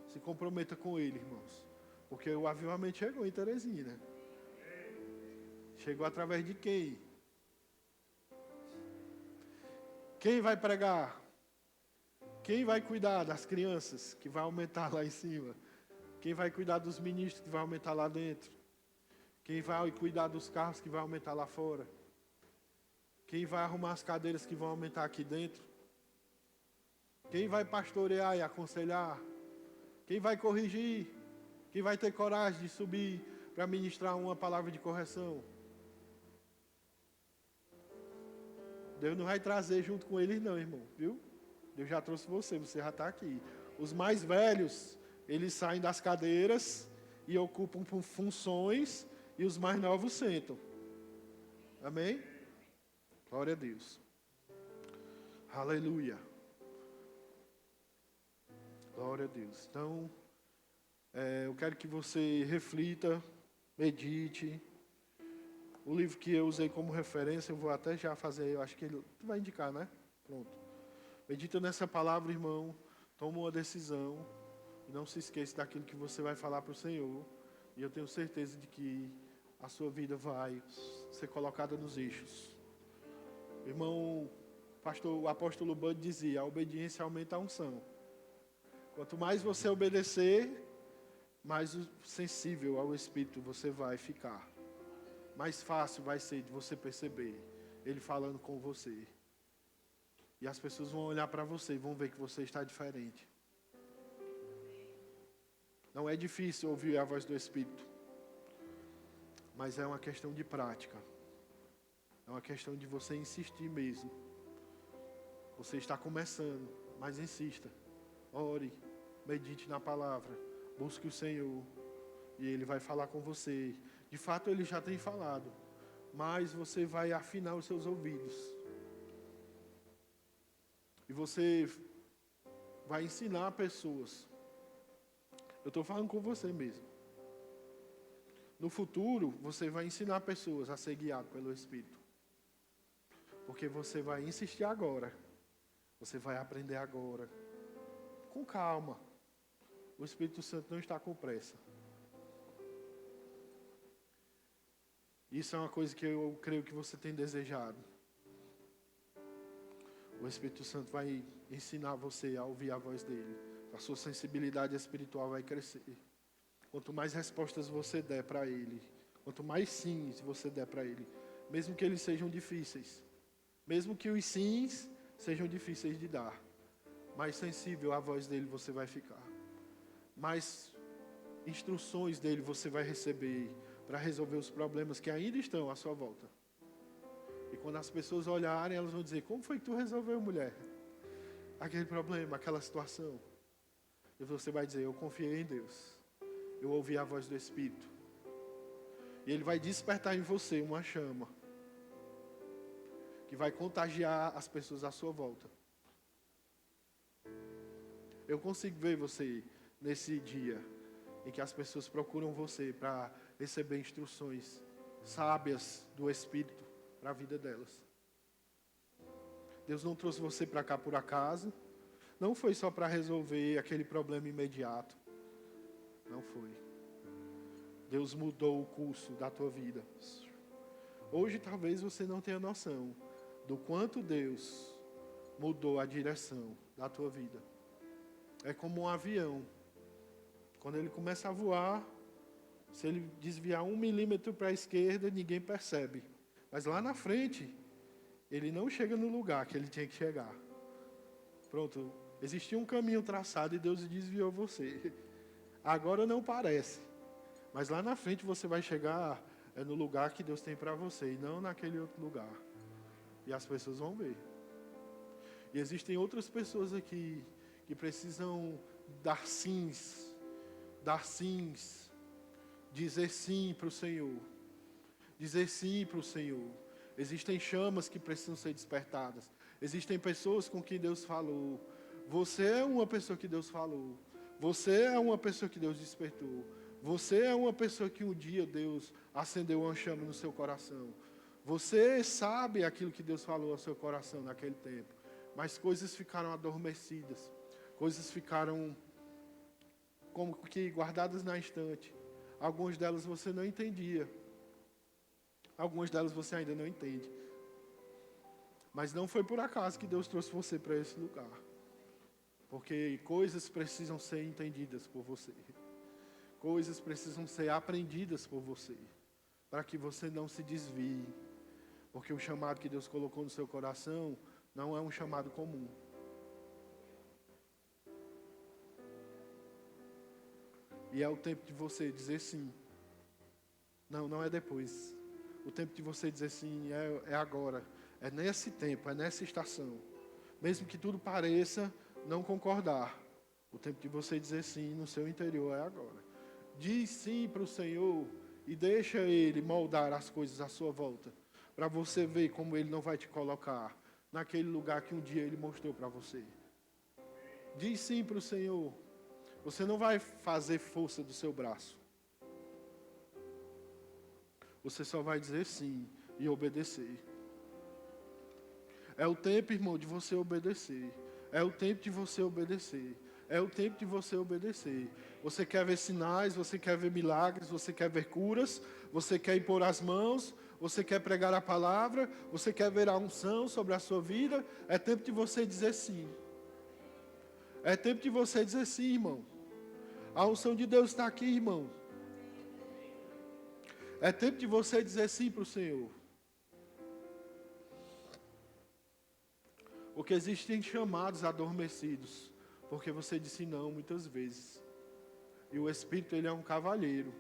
Se comprometa com Ele, irmãos. Porque o avivamento chegou em Teresina. Chegou através de quem? Quem vai pregar? Quem vai cuidar das crianças, que vai aumentar lá em cima? Quem vai cuidar dos ministros, que vai aumentar lá dentro? Quem vai cuidar dos carros, que vai aumentar lá fora? Quem vai arrumar as cadeiras, que vão aumentar aqui dentro? Quem vai pastorear e aconselhar? Quem vai corrigir? Quem vai ter coragem de subir para ministrar uma palavra de correção? Deus não vai trazer junto com eles não, irmão, viu? Deus já trouxe você já está aqui. Os mais velhos, eles saem das cadeiras e ocupam funções, e os mais novos sentam. Amém? Glória a Deus. Aleluia. Glória a Deus. Então, eu quero que você reflita, medite. O livro que eu usei como referência, eu vou até já fazer, eu acho que tu vai indicar, né? Pronto. Medita nessa palavra, irmão. Toma uma decisão. E não se esqueça daquilo que você vai falar para o Senhor. E eu tenho certeza de que a sua vida vai ser colocada nos eixos. Irmão, o apóstolo Bud dizia, a obediência aumenta a unção. Quanto mais você obedecer, mais sensível ao Espírito você vai ficar. Mais fácil vai ser de você perceber Ele falando com você. E as pessoas vão olhar para você e vão ver que você está diferente. Não é difícil ouvir a voz do Espírito. Mas é uma questão de prática. É uma questão de você insistir mesmo. Você está começando, mas insista. Ore, medite na palavra. Busque o Senhor. E Ele vai falar com você. De fato, Ele já tem falado. Mas você vai afinar os seus ouvidos. E você vai ensinar pessoas. Eu estou falando com você mesmo. No futuro, você vai ensinar pessoas a ser guiado pelo Espírito. Porque você vai insistir agora. Você vai aprender agora. Com calma. O Espírito Santo não está com pressa. Isso é uma coisa que eu creio que você tem desejado. O Espírito Santo vai ensinar você a ouvir a voz dele. A sua sensibilidade espiritual vai crescer. Quanto mais respostas você der para ele, quanto mais sims você der para ele, mesmo que eles sejam difíceis, mesmo que os sims sejam difíceis de dar, mais sensível à voz dele você vai ficar. Mais instruções dele você vai receber para resolver os problemas que ainda estão à sua volta. E quando as pessoas olharem, elas vão dizer: como foi que tu resolveu, mulher? Aquele problema, aquela situação. E você vai dizer: eu confiei em Deus. Eu ouvi a voz do Espírito. E ele vai despertar em você uma chama que vai contagiar as pessoas à sua volta. Eu consigo ver você nesse dia em que as pessoas procuram você para receber instruções sábias do Espírito para a vida delas. Deus não trouxe você para cá por acaso. Não foi só para resolver aquele problema imediato. Não foi. Deus mudou o curso da tua vida. Hoje talvez você não tenha noção do quanto Deus mudou a direção da tua vida. É como um avião. Quando ele começa a voar, se ele desviar 1 milímetro para a esquerda, ninguém percebe. Mas lá na frente, ele não chega no lugar que ele tinha que chegar. Pronto, existia um caminho traçado e Deus desviou você. Agora não parece. Mas lá na frente você vai chegar no lugar que Deus tem para você e não naquele outro lugar. E as pessoas vão ver. E existem outras pessoas aqui que precisam dar sims, dizer sim para o Senhor. Dizer sim para o Senhor. Existem chamas que precisam ser despertadas. Existem pessoas com quem Deus falou. Você é uma pessoa que Deus falou. Você é uma pessoa que Deus despertou. Você é uma pessoa que um dia Deus acendeu uma chama no seu coração. Você sabe aquilo que Deus falou ao seu coração naquele tempo. Mas coisas ficaram adormecidas. Coisas ficaram como que guardadas na estante. Algumas delas você não entendia. Algumas delas você ainda não entende. Mas não foi por acaso que Deus trouxe você para esse lugar. Porque coisas precisam ser entendidas por você. Coisas precisam ser aprendidas por você. Para que você não se desvie. Porque o chamado que Deus colocou no seu coração não é um chamado comum. E é o tempo de você dizer sim. Não, não é depois. O tempo de você dizer sim é agora. É nesse tempo, é nessa estação. Mesmo que tudo pareça não concordar. O tempo de você dizer sim no seu interior é agora. Diz sim para o Senhor e deixa Ele moldar as coisas à sua volta. Para você ver como Ele não vai te colocar naquele lugar que um dia Ele mostrou para você. Diz sim para o Senhor. Você não vai fazer força do seu braço. Você só vai dizer sim e obedecer. É o tempo, irmão, de você obedecer. É o tempo de você obedecer. É o tempo de você obedecer. Você quer ver sinais, você quer ver milagres, você quer ver curas, você quer impor as mãos, você quer pregar a palavra, você quer ver a unção sobre a sua vida. É tempo de você dizer sim. É tempo de você dizer sim, irmão. A unção de Deus está aqui, irmão. É tempo de você dizer sim para o Senhor. Porque existem chamados adormecidos. Porque você disse não muitas vezes. E o Espírito, ele é um cavalheiro.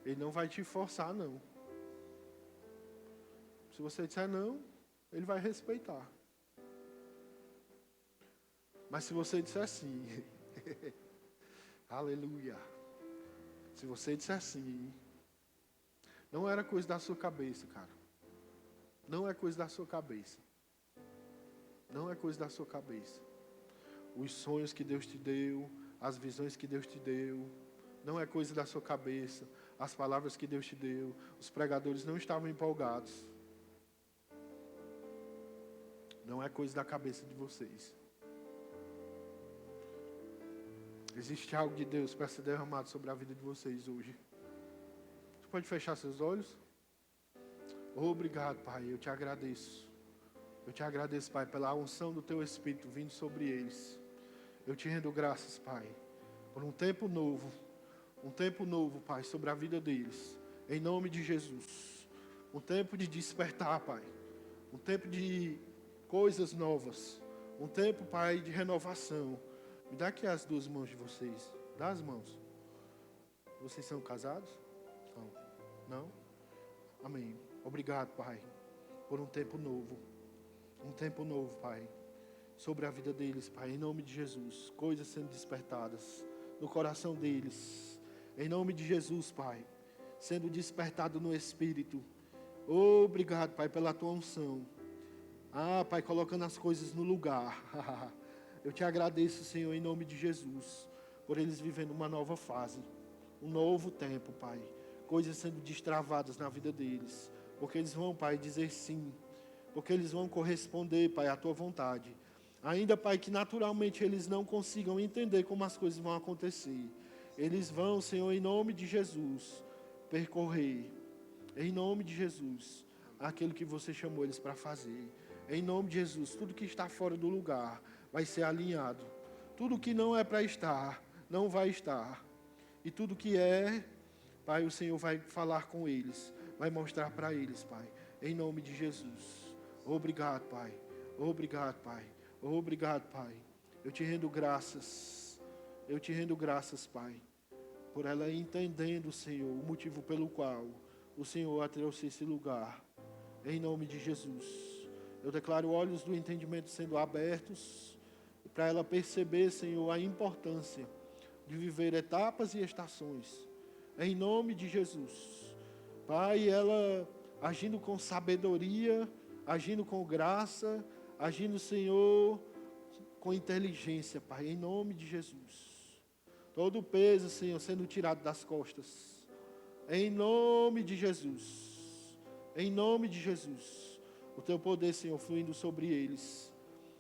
Ele não vai te forçar, não. Se você disser não, ele vai respeitar. Mas se você disser sim, aleluia. Se você disser sim, não era coisa da sua cabeça, cara. Não é coisa da sua cabeça. Não é coisa da sua cabeça. Os sonhos que Deus te deu, as visões que Deus te deu, não é coisa da sua cabeça. As palavras que Deus te deu, os pregadores não estavam empolgados. Não é coisa da cabeça de vocês. Existe algo de Deus para ser derramado sobre a vida de vocês hoje. Você pode fechar seus olhos? Obrigado, Pai, eu te agradeço. Eu te agradeço, Pai, pela unção do Teu Espírito vindo sobre eles. Eu te rendo graças, Pai, por um tempo novo, Pai, sobre a vida deles, em nome de Jesus. Um tempo de despertar, Pai, um tempo de coisas novas, um tempo, Pai, de renovação. Me dá aqui as duas mãos de vocês, dá as mãos. Vocês são casados? Não? Amém. Obrigado, Pai, por um tempo novo, Pai, sobre a vida deles, Pai, em nome de Jesus, coisas sendo despertadas no coração deles, em nome de Jesus, Pai, sendo despertado no Espírito. Obrigado, Pai, pela Tua unção. Pai, colocando as coisas no lugar. Eu te agradeço, Senhor, em nome de Jesus, por eles vivendo uma nova fase, um novo tempo, Pai, coisas sendo destravadas na vida deles, porque eles vão, Pai, dizer sim, porque eles vão corresponder, Pai, à Tua vontade. Ainda, Pai, que naturalmente eles não consigam entender como as coisas vão acontecer. Eles vão, Senhor, em nome de Jesus, percorrer, em nome de Jesus, aquilo que você chamou eles para fazer. Em nome de Jesus, tudo que está fora do lugar vai ser alinhado. Tudo que não é para estar, não vai estar. E tudo que é, Pai, o Senhor vai falar com eles, vai mostrar para eles, Pai, em nome de Jesus. Obrigado, Pai. Obrigado, Pai. Obrigado, Pai. Eu te rendo graças, Pai, por ela entendendo, Senhor, o motivo pelo qual o Senhor a trouxe esse lugar. Em nome de Jesus. Eu declaro olhos do entendimento sendo abertos, para ela perceber, Senhor, a importância de viver etapas e estações. Em nome de Jesus. Pai, ela agindo com sabedoria, agindo com graça, agindo, Senhor, com inteligência, Pai, em nome de Jesus. Todo o peso, Senhor, sendo tirado das costas. Em nome de Jesus. Em nome de Jesus. O Teu poder, Senhor, fluindo sobre eles.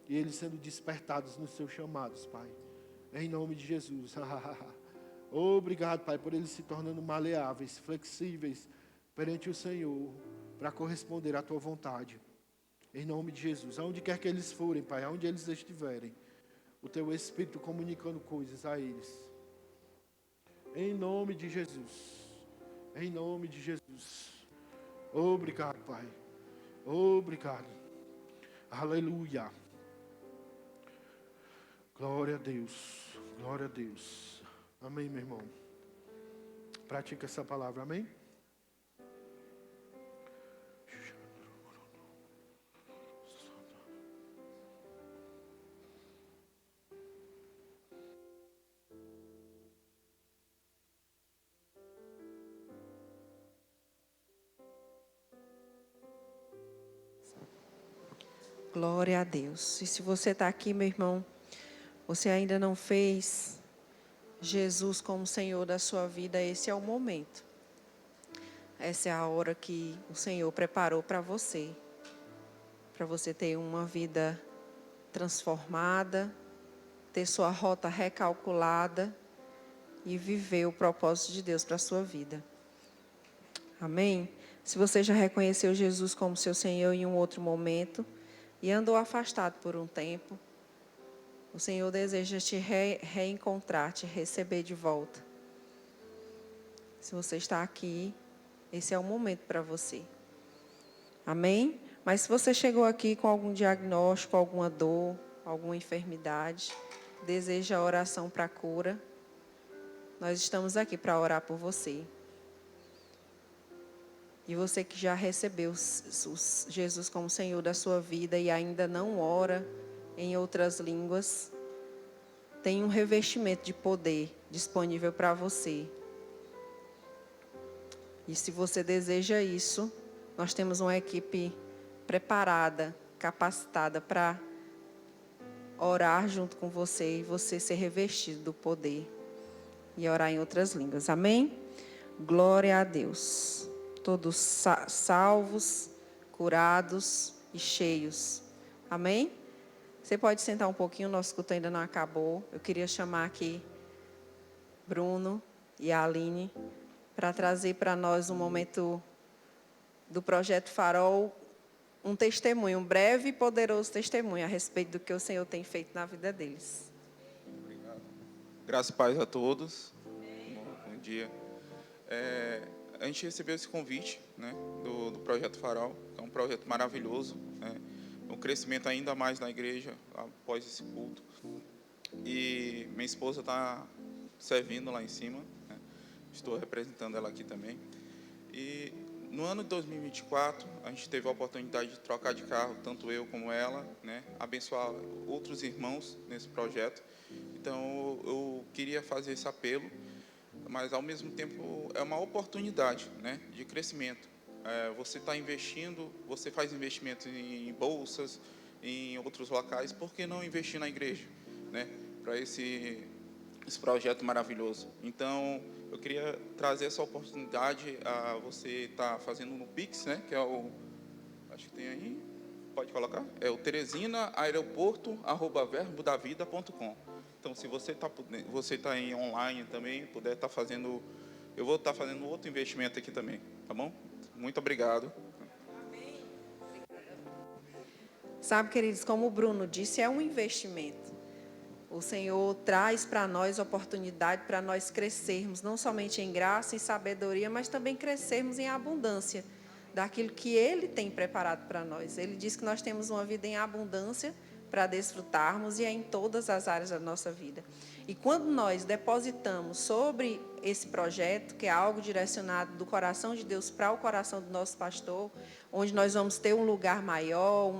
E eles sendo despertados nos seus chamados, Pai. Em nome de Jesus. Obrigado, Pai, por eles se tornando maleáveis, flexíveis perante o Senhor, para corresponder à Tua vontade. Em nome de Jesus. Aonde quer que eles forem, Pai, aonde eles estiverem, o Teu Espírito comunicando coisas a eles. Em nome de Jesus. Em nome de Jesus. Obrigado, Pai. Obrigado. Aleluia. Glória a Deus. Glória a Deus. Amém, meu irmão. Pratica essa palavra, amém? Glória a Deus. E se você está aqui, meu irmão, você ainda não fez Jesus como Senhor da sua vida, esse é o momento. Essa é a hora que o Senhor preparou para você ter uma vida transformada, ter sua rota recalculada e viver o propósito de Deus para a sua vida. Amém? Se você já reconheceu Jesus como seu Senhor em um outro momento e andou afastado por um tempo, o Senhor deseja te reencontrar, te receber de volta. Se você está aqui, esse é o momento para você. Amém? Mas se você chegou aqui com algum diagnóstico, alguma dor, alguma enfermidade, deseja oração para cura, nós estamos aqui para orar por você. E você que já recebeu Jesus como Senhor da sua vida e ainda não ora em outras línguas, tem um revestimento de poder disponível para você. E se você deseja isso, nós temos uma equipe preparada, capacitada para orar junto com você e você ser revestido do poder e orar em outras línguas. Amém? Glória a Deus. Todos salvos, curados e cheios. Amém? Você pode sentar um pouquinho, o nosso culto ainda não acabou. Eu queria chamar aqui Bruno e a Aline para trazer para nós um momento do Projeto Farol um testemunho, um breve e poderoso testemunho a respeito do que o Senhor tem feito na vida deles. Obrigado. Graças e paz a todos. Bom dia. A gente recebeu esse convite, né, do Projeto Farol, que é um projeto maravilhoso, né, um crescimento ainda mais na igreja após esse culto. E minha esposa está servindo lá em cima, né, estou representando ela aqui também. E no ano de 2024, a gente teve a oportunidade de trocar de carro, tanto eu como ela, né, abençoar outros irmãos nesse projeto. Então, eu queria fazer esse apelo, mas, ao mesmo tempo, é uma oportunidade, né, de crescimento. Você está investindo, você faz investimentos em bolsas, em outros locais, por que não investir na igreja, né, para esse projeto maravilhoso? Então, eu queria trazer essa oportunidade a você estar fazendo no Pix, né, que é o... Acho que tem aí, pode colocar? É o terezinaaeroporto@verbodavida.com. Então, se você está em online também, puder estar fazendo... Eu vou estar fazendo outro investimento aqui também, tá bom? Muito obrigado. Sabe, queridos, como o Bruno disse, é um investimento. O Senhor traz para nós oportunidade para nós crescermos, não somente em graça, em sabedoria, mas também crescermos em abundância daquilo que Ele tem preparado para nós. Ele diz que nós temos uma vida em abundância para desfrutarmos e é em todas as áreas da nossa vida. E quando nós depositamos sobre esse projeto, que é algo direcionado do coração de Deus para o coração do nosso pastor, onde nós vamos ter um lugar maior,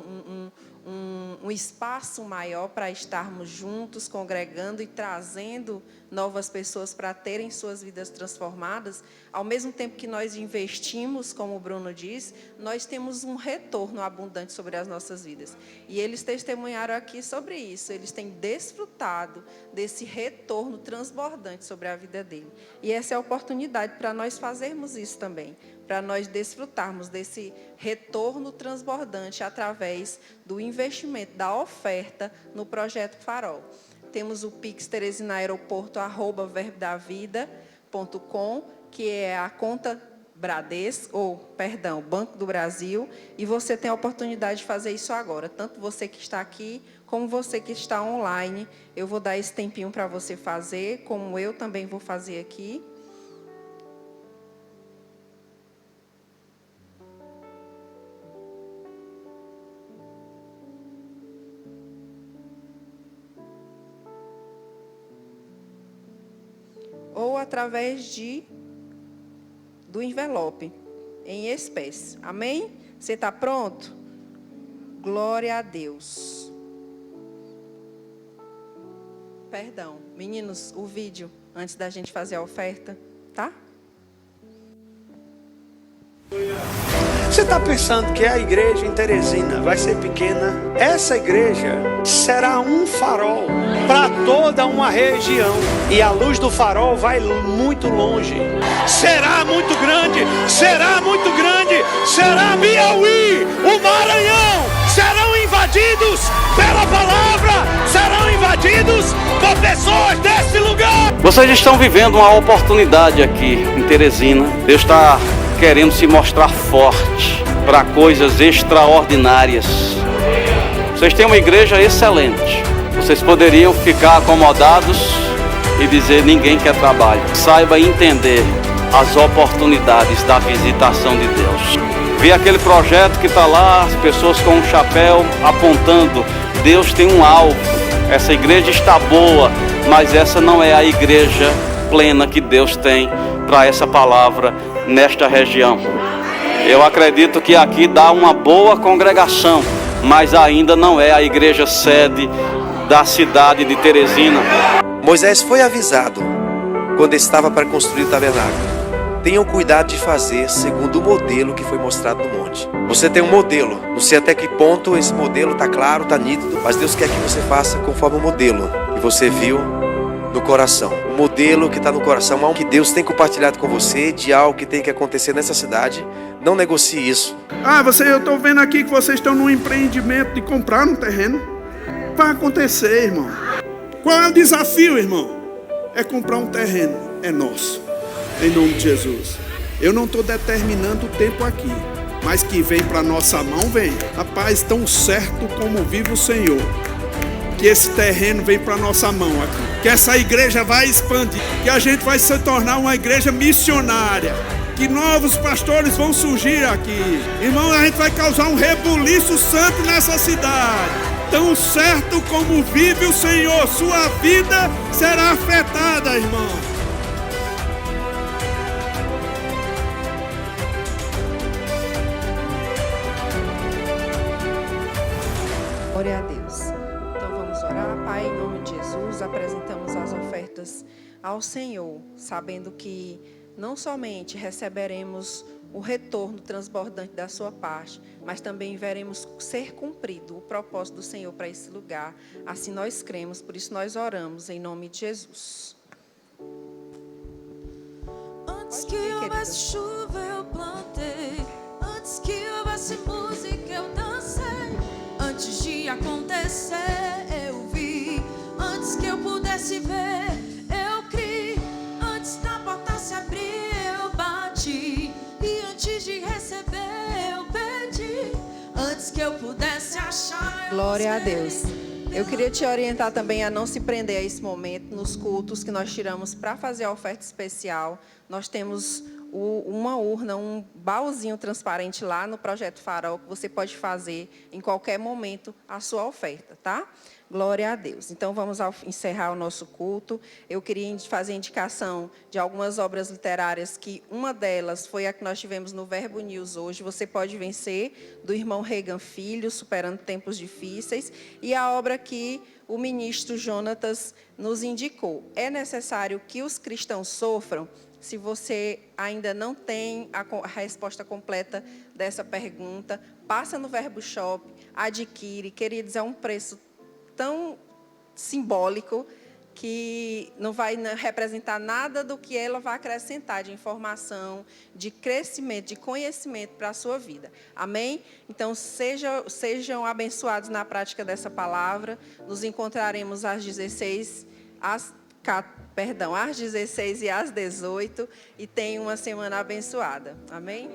um espaço maior para estarmos juntos, congregando e trazendo novas pessoas para terem suas vidas transformadas, ao mesmo tempo que nós investimos, como o Bruno diz, nós temos um retorno abundante sobre as nossas vidas. E eles testemunharam aqui sobre isso, eles têm desfrutado desse retorno transbordante sobre a vida dele. E essa é a oportunidade para nós fazermos isso também, para nós desfrutarmos desse retorno transbordante através do investimento, da oferta no Projeto Farol. Temos o Pix terezinaaeroporto@verbodavida.com, que é a conta Banco do Brasil, e você tem a oportunidade de fazer isso agora, tanto você que está aqui, como você que está online. Eu vou dar esse tempinho para você fazer, como eu também vou fazer aqui. Ou através do envelope, em espécie. Amém? Você está pronto? Glória a Deus. Perdão. Meninos, o vídeo, antes da gente fazer a oferta, tá? Você está pensando que a igreja em Teresina vai ser pequena? Essa igreja será um farol para toda uma região. E a luz do farol vai muito longe. Será muito grande, será muito grande. Será Piauí, o Maranhão, serão invadidos pela palavra, serão invadidos por pessoas desse lugar. Vocês estão vivendo uma oportunidade aqui em Teresina. Deus está querendo se mostrar forte para coisas extraordinárias. Vocês têm uma igreja excelente. Vocês poderiam ficar acomodados e dizer: ninguém quer trabalho. Saiba entender as oportunidades da visitação de Deus. Vê aquele projeto que está lá, as pessoas com um chapéu apontando. Deus tem um alvo. Essa igreja está boa, mas essa não é a igreja plena que Deus tem para essa palavra nesta região. Eu acredito que aqui dá uma boa congregação, mas ainda não é a igreja sede da cidade de Teresina. Moisés foi avisado quando estava para construir o tabernáculo: tenham cuidado de fazer segundo o modelo que foi mostrado no monte. Você tem um modelo, não sei até que ponto esse modelo está claro, está nítido, mas Deus quer que você faça conforme o modelo que você viu no coração. O modelo que está no coração, algo que Deus tem compartilhado com você, de algo que tem que acontecer nessa cidade. Não negocie isso. Eu estou vendo aqui que vocês estão num empreendimento de comprar um terreno. Vai acontecer, irmão. Qual é o desafio, irmão? É comprar um terreno. É nosso. Em nome de Jesus. Eu não estou determinando o tempo aqui. mas que vem para nossa mão, vem. Rapaz, tão certo como vive o Senhor, que esse terreno vem para nossa mão aqui, que essa igreja vai expandir, que a gente vai se tornar uma igreja missionária, que novos pastores vão surgir aqui. Irmão, a gente vai causar um rebuliço santo nessa cidade. Tão certo como vive o Senhor, sua vida será afetada, irmão. Glória a Deus. Então vamos orar. Pai, em nome de Jesus, apresentamos as ofertas ao Senhor, sabendo que não somente receberemos o retorno transbordante da sua parte, mas também veremos ser cumprido o propósito do Senhor para esse lugar. Assim nós cremos, por isso nós oramos em nome de Jesus. Antes que houvesse chuva eu plantei, antes que houvesse música eu dancei, antes de acontecer eu vi, antes que eu pudesse ver eu criei, antes da porta se abrir eu bati, e antes de receber eu pedi, antes que eu pudesse achar eu Glória a busquei. Deus. Eu queria te orientar também a não se prender a esse momento nos cultos que nós tiramos para fazer a oferta especial. Nós temos uma urna, um baúzinho transparente lá no Projeto Farol, que você pode fazer em qualquer momento a sua oferta, tá? Glória a Deus. Então, vamos encerrar o nosso culto. Eu queria fazer indicação de algumas obras literárias, que uma delas foi a que nós tivemos no Verbo News hoje, Você Pode Vencer, do irmão Reagan Filho, Superando Tempos Difíceis, e a obra que o ministro Jonatas nos indicou. É necessário que os cristãos sofram? Se você ainda não tem a resposta completa dessa pergunta, passa no Verbo Shop, adquire. Queridos, é um preço tão simbólico que não vai representar nada do que ela vai acrescentar de informação, de crescimento, de conhecimento para a sua vida. Amém? Então, sejam abençoados na prática dessa palavra. Nos encontraremos às 16 e às 18, e tenham uma semana abençoada. Amém?